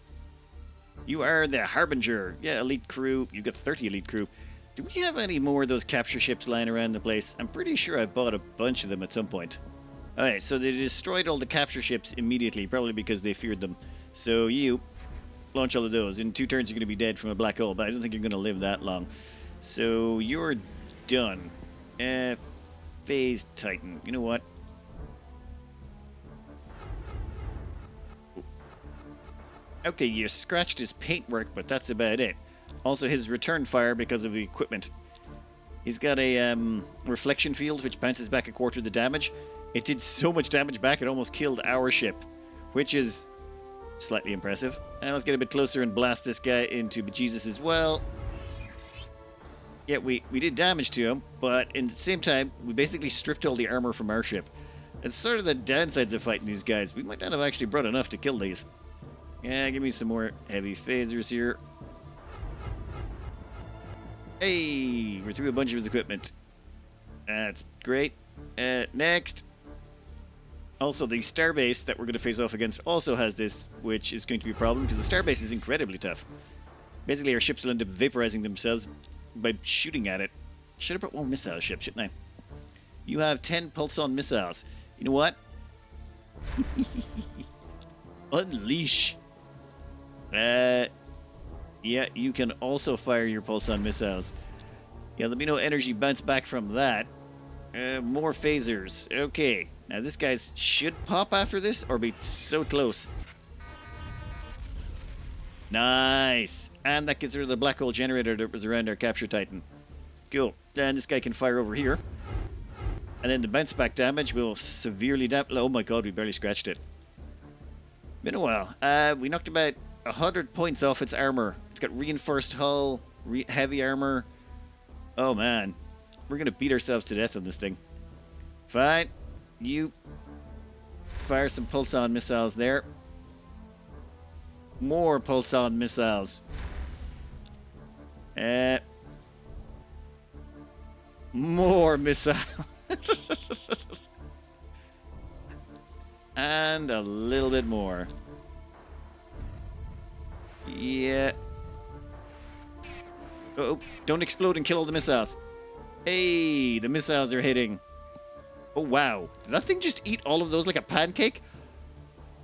You are the Harbinger. Yeah, elite crew. You got 30 elite crew. Do we have any more of those capture ships lying around the place? I'm pretty sure I bought a bunch of them at some point. Alright, so they destroyed all the capture ships immediately, probably because they feared them. So you launch all of those. In 2 turns you're going to be dead from a black hole, but I don't think you're going to live that long. So you're done. Phase Titan. You know what? Okay, you scratched his paintwork, but that's about it. Also, his return fire because of the equipment. He's got a reflection field, which bounces back a quarter of the damage. It did so much damage back, it almost killed our ship, which is slightly impressive. And let's get a bit closer and blast this guy into bejesus as well. Yeah, we did damage to him, but at the same time, we basically stripped all the armor from our ship. It's sort of the downsides of fighting these guys. We might not have actually brought enough to kill these. Yeah, give me some more heavy phasers here. Hey, we're through a bunch of his equipment. That's great. Next. Also, the starbase that we're going to face off against also has this, which is going to be a problem because the starbase is incredibly tough. Basically, our ships will end up vaporizing themselves by shooting at it. Should have brought more missile ships, shouldn't I? You have 10 pulse-on missiles. You know what? Unleash. Yeah, you can also fire your pulse-on missiles. Yeah, let me know energy bounce back from that. More phasers. Okay. Now this guy's should pop after this or be so close. Nice. And that gets rid of the black hole generator that was around our capture titan. Cool. And this guy can fire over here. And then the bounce back damage will severely damage. Oh my god, we barely scratched it. Been a while. We knocked about 100 points off its armor. It's got reinforced hull, heavy armor. Oh man. We're gonna beat ourselves to death on this thing. Fine. You Fire some pulse-on missiles there. More pulse-on missiles. More missiles. And a little bit more. Yeah. Oh, don't explode and kill all the missiles. Hey, the missiles are hitting. Oh, wow. Did that thing just eat all of those like a pancake?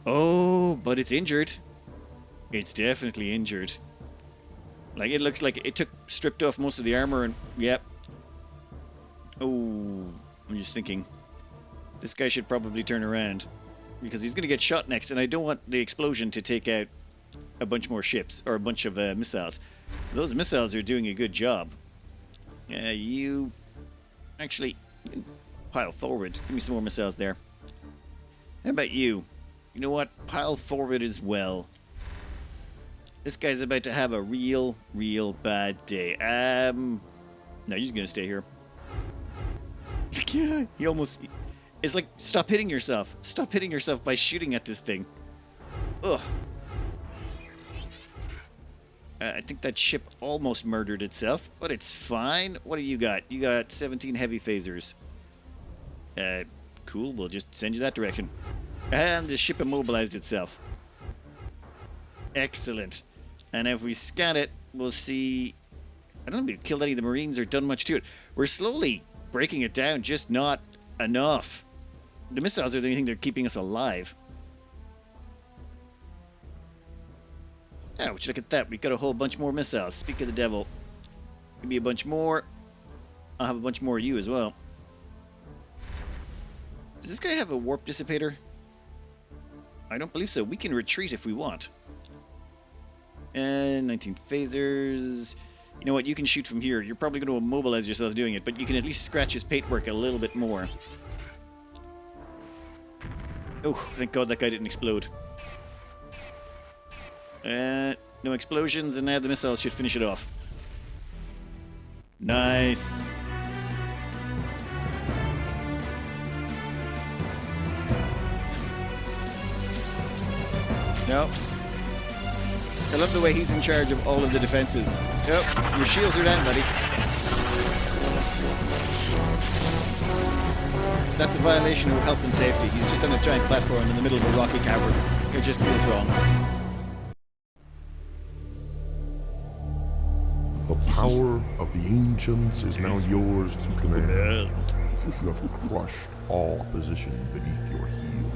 Oh, but it's injured. It's definitely injured. Like, it looks like it stripped off most of the armor and... Yep. Oh, I'm just thinking. This guy should probably turn around. Because he's going to get shot next, and I don't want the explosion to take out a bunch more ships, or a bunch of missiles. Those missiles are doing a good job. You... Actually, you can pile forward. Give me some more missiles there. How about you? You know what? Pile forward as well. This guy's about to have a real bad day. No, you're just going to stay here. Yeah, he almost... It's like, stop hitting yourself. Stop hitting yourself by shooting at this thing. Ugh. I think that ship almost murdered itself, but it's fine. What do you got? You got 17 heavy phasers. Cool, we'll just send you that direction. And the ship immobilized itself. Excellent. And if we scan it, we'll see... I don't know if we've killed any of the Marines or done much to it. We're slowly breaking it down, just not enough. The missiles are the only thing that are keeping us alive. Oh, would you look at that? We got a whole bunch more missiles. Speak of the devil. Give me a bunch more. I'll have a bunch more of you as well. Does this guy have a warp dissipator? I don't believe so. We can retreat if we want. And 19 phasers. You know what? You can shoot from here. You're probably going to immobilize yourself doing it, but you can at least scratch his paintwork a little bit more. Oh, thank God that guy didn't explode. No explosions, and now the missiles should finish it off. Nice. Nope. I love the way he's in charge of all of the defenses. Yep, your shields are down, buddy. That's a violation of health and safety. He's just on a giant platform in the middle of a rocky cavern. It just feels wrong. The power of the ancients is now yours to command. You have crushed all opposition beneath your heel.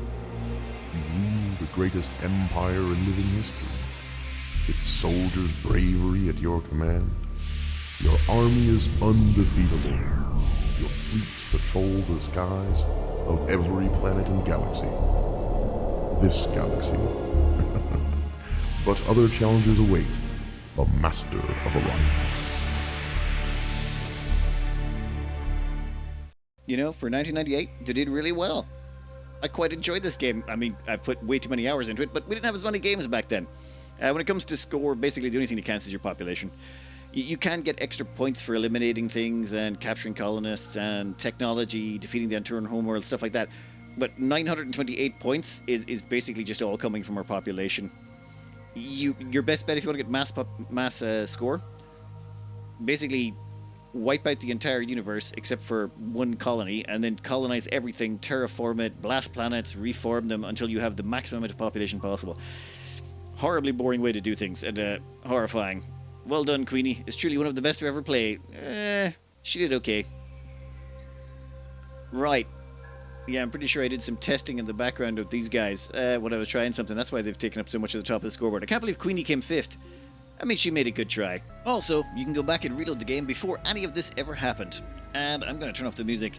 You rule the greatest empire in living history. Its soldiers' bravery at your command. Your army is undefeatable. Your fleets patrol the skies of every planet and galaxy. This galaxy. But other challenges await the master of Orion. You know, for 1998, they did really well. I quite enjoyed this game. I mean, I've put way too many hours into it, but we didn't have as many games back then. When it comes to score, basically the only thing that counts is your population. You can get extra points for eliminating things and capturing colonists and technology, defeating the Antaran homeworld, stuff like that. But 928 points is basically just all coming from our population. Your best bet if you want to get mass score, basically wipe out the entire universe except for one colony and then colonize everything, terraform it, blast planets, reform them until you have the maximum amount of population possible. Horribly boring way to do things and horrifying. Well done, Queenie. It's truly one of the best I've ever played. She did okay. Right. Yeah, I'm pretty sure I did some testing in the background of these guys when I was trying something. That's why they've taken up so much of the top of the scoreboard. I can't believe Queenie came 5th. I mean, she made a good try. Also, you can go back and reload the game before any of this ever happened. And I'm going to turn off the music.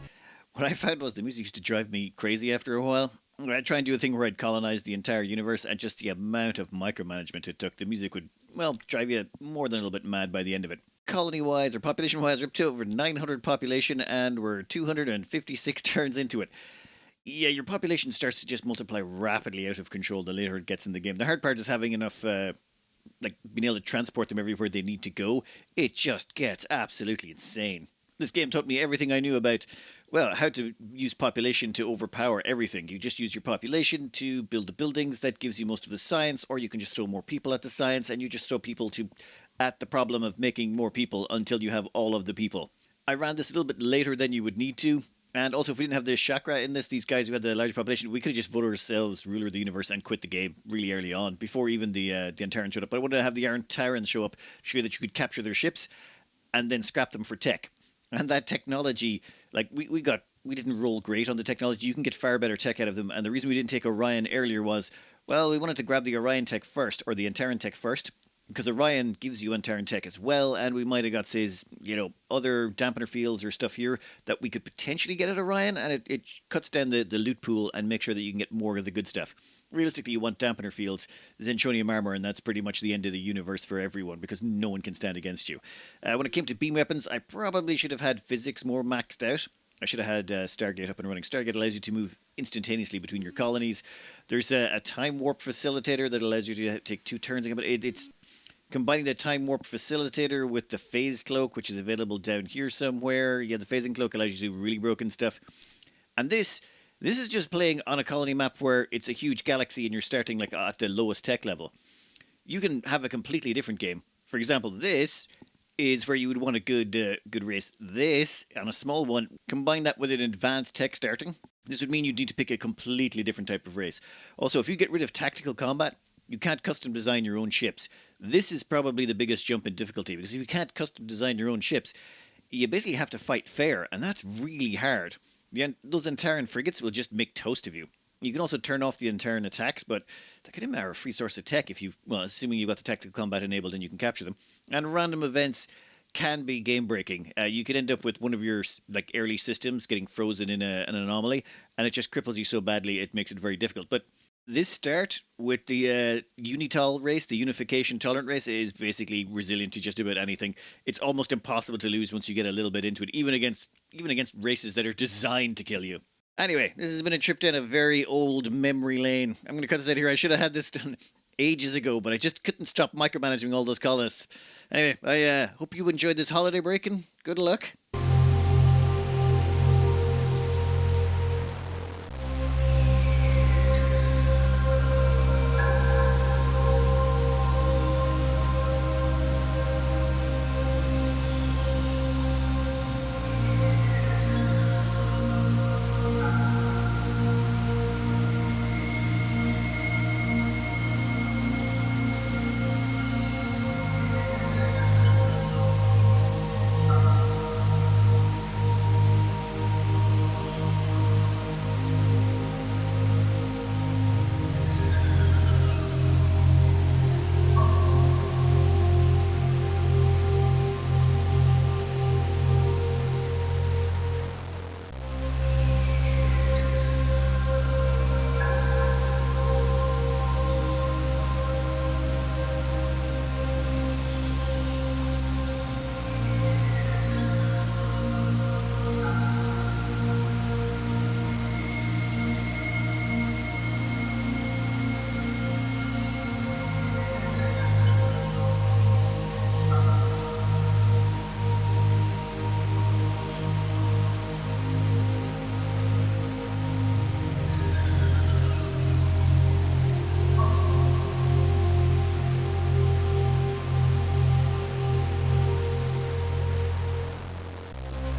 What I found was the music used to drive me crazy after a while. I'd try and do a thing where I'd colonize the entire universe, and just the amount of micromanagement it took, the music would, well, drive you more than a little bit mad by the end of it. Colony-wise, or population-wise, we're up to over 900 population, and we're 256 turns into it. Yeah, your population starts to just multiply rapidly out of control the later it gets in the game. The hard part is having enough, like, being able to transport them everywhere they need to go. It just gets absolutely insane. This game taught me everything I knew about, well, how to use population to overpower everything. You just use your population to build the buildings. That gives you most of the science, or you can just throw more people at the science, and you just throw people at the problem of making more people until you have all of the people. I ran this a little bit later than you would need to. And also, if we didn't have the chakra in this, these guys who had the larger population, we could have just voted ourselves ruler of the universe and quit the game really early on, before even the Antarans showed up. But I wanted to have the Antarans show up, show you that you could capture their ships, and then scrap them for tech. And that technology, like, we didn't roll great on the technology. You can get far better tech out of them. And the reason we didn't take Orion earlier was, well, we wanted to grab the Orion tech first, or the Antaran tech first, because Orion gives you Antaran tech as well, and we might have got, say, other dampener fields or stuff here that we could potentially get at Orion, and it cuts down the loot pool and makes sure that you can get more of the good stuff. Realistically, you want dampener fields, Zentronium armor, and that's pretty much the end of the universe for everyone, because no one can stand against you. When it came to beam weapons, I probably should have had physics more maxed out. I should have had Stargate up and running. Stargate allows you to move instantaneously between your colonies. There's a time warp facilitator that allows you to take 2 turns. But it's combining the time warp facilitator with the phase cloak, which is available down here somewhere. Yeah, the phasing cloak allows you to do really broken stuff. And this is just playing on a colony map where it's a huge galaxy and you're starting like at the lowest tech level. You can have a completely different game. For example, this is where you would want a good race. This, on a small one, combine that with an advanced tech starting. This would mean you'd need to pick a completely different type of race. Also, if you get rid of tactical combat, you can't custom design your own ships. This is probably the biggest jump in difficulty, because if you can't custom design your own ships, you basically have to fight fair, and that's really hard. Those Antaran frigates will just make toast of you. You can also turn off the Antaran attacks, but that could are a free source of tech assuming you've got the tactical combat enabled and you can capture them. And random events can be game breaking. You could end up with one of your early systems getting frozen in an anomaly, and it just cripples you so badly it makes it very difficult. But this start with the Unitol race, the Unification Tolerant race, is basically resilient to just about anything. It's almost impossible to lose once you get a little bit into it, even against races that are designed to kill you. Anyway, this has been a trip down a very old memory lane. I'm going to cut this out here. I should have had this done ages ago, but I just couldn't stop micromanaging all those colonists. Anyway, I hope you enjoyed this holiday break, and good luck.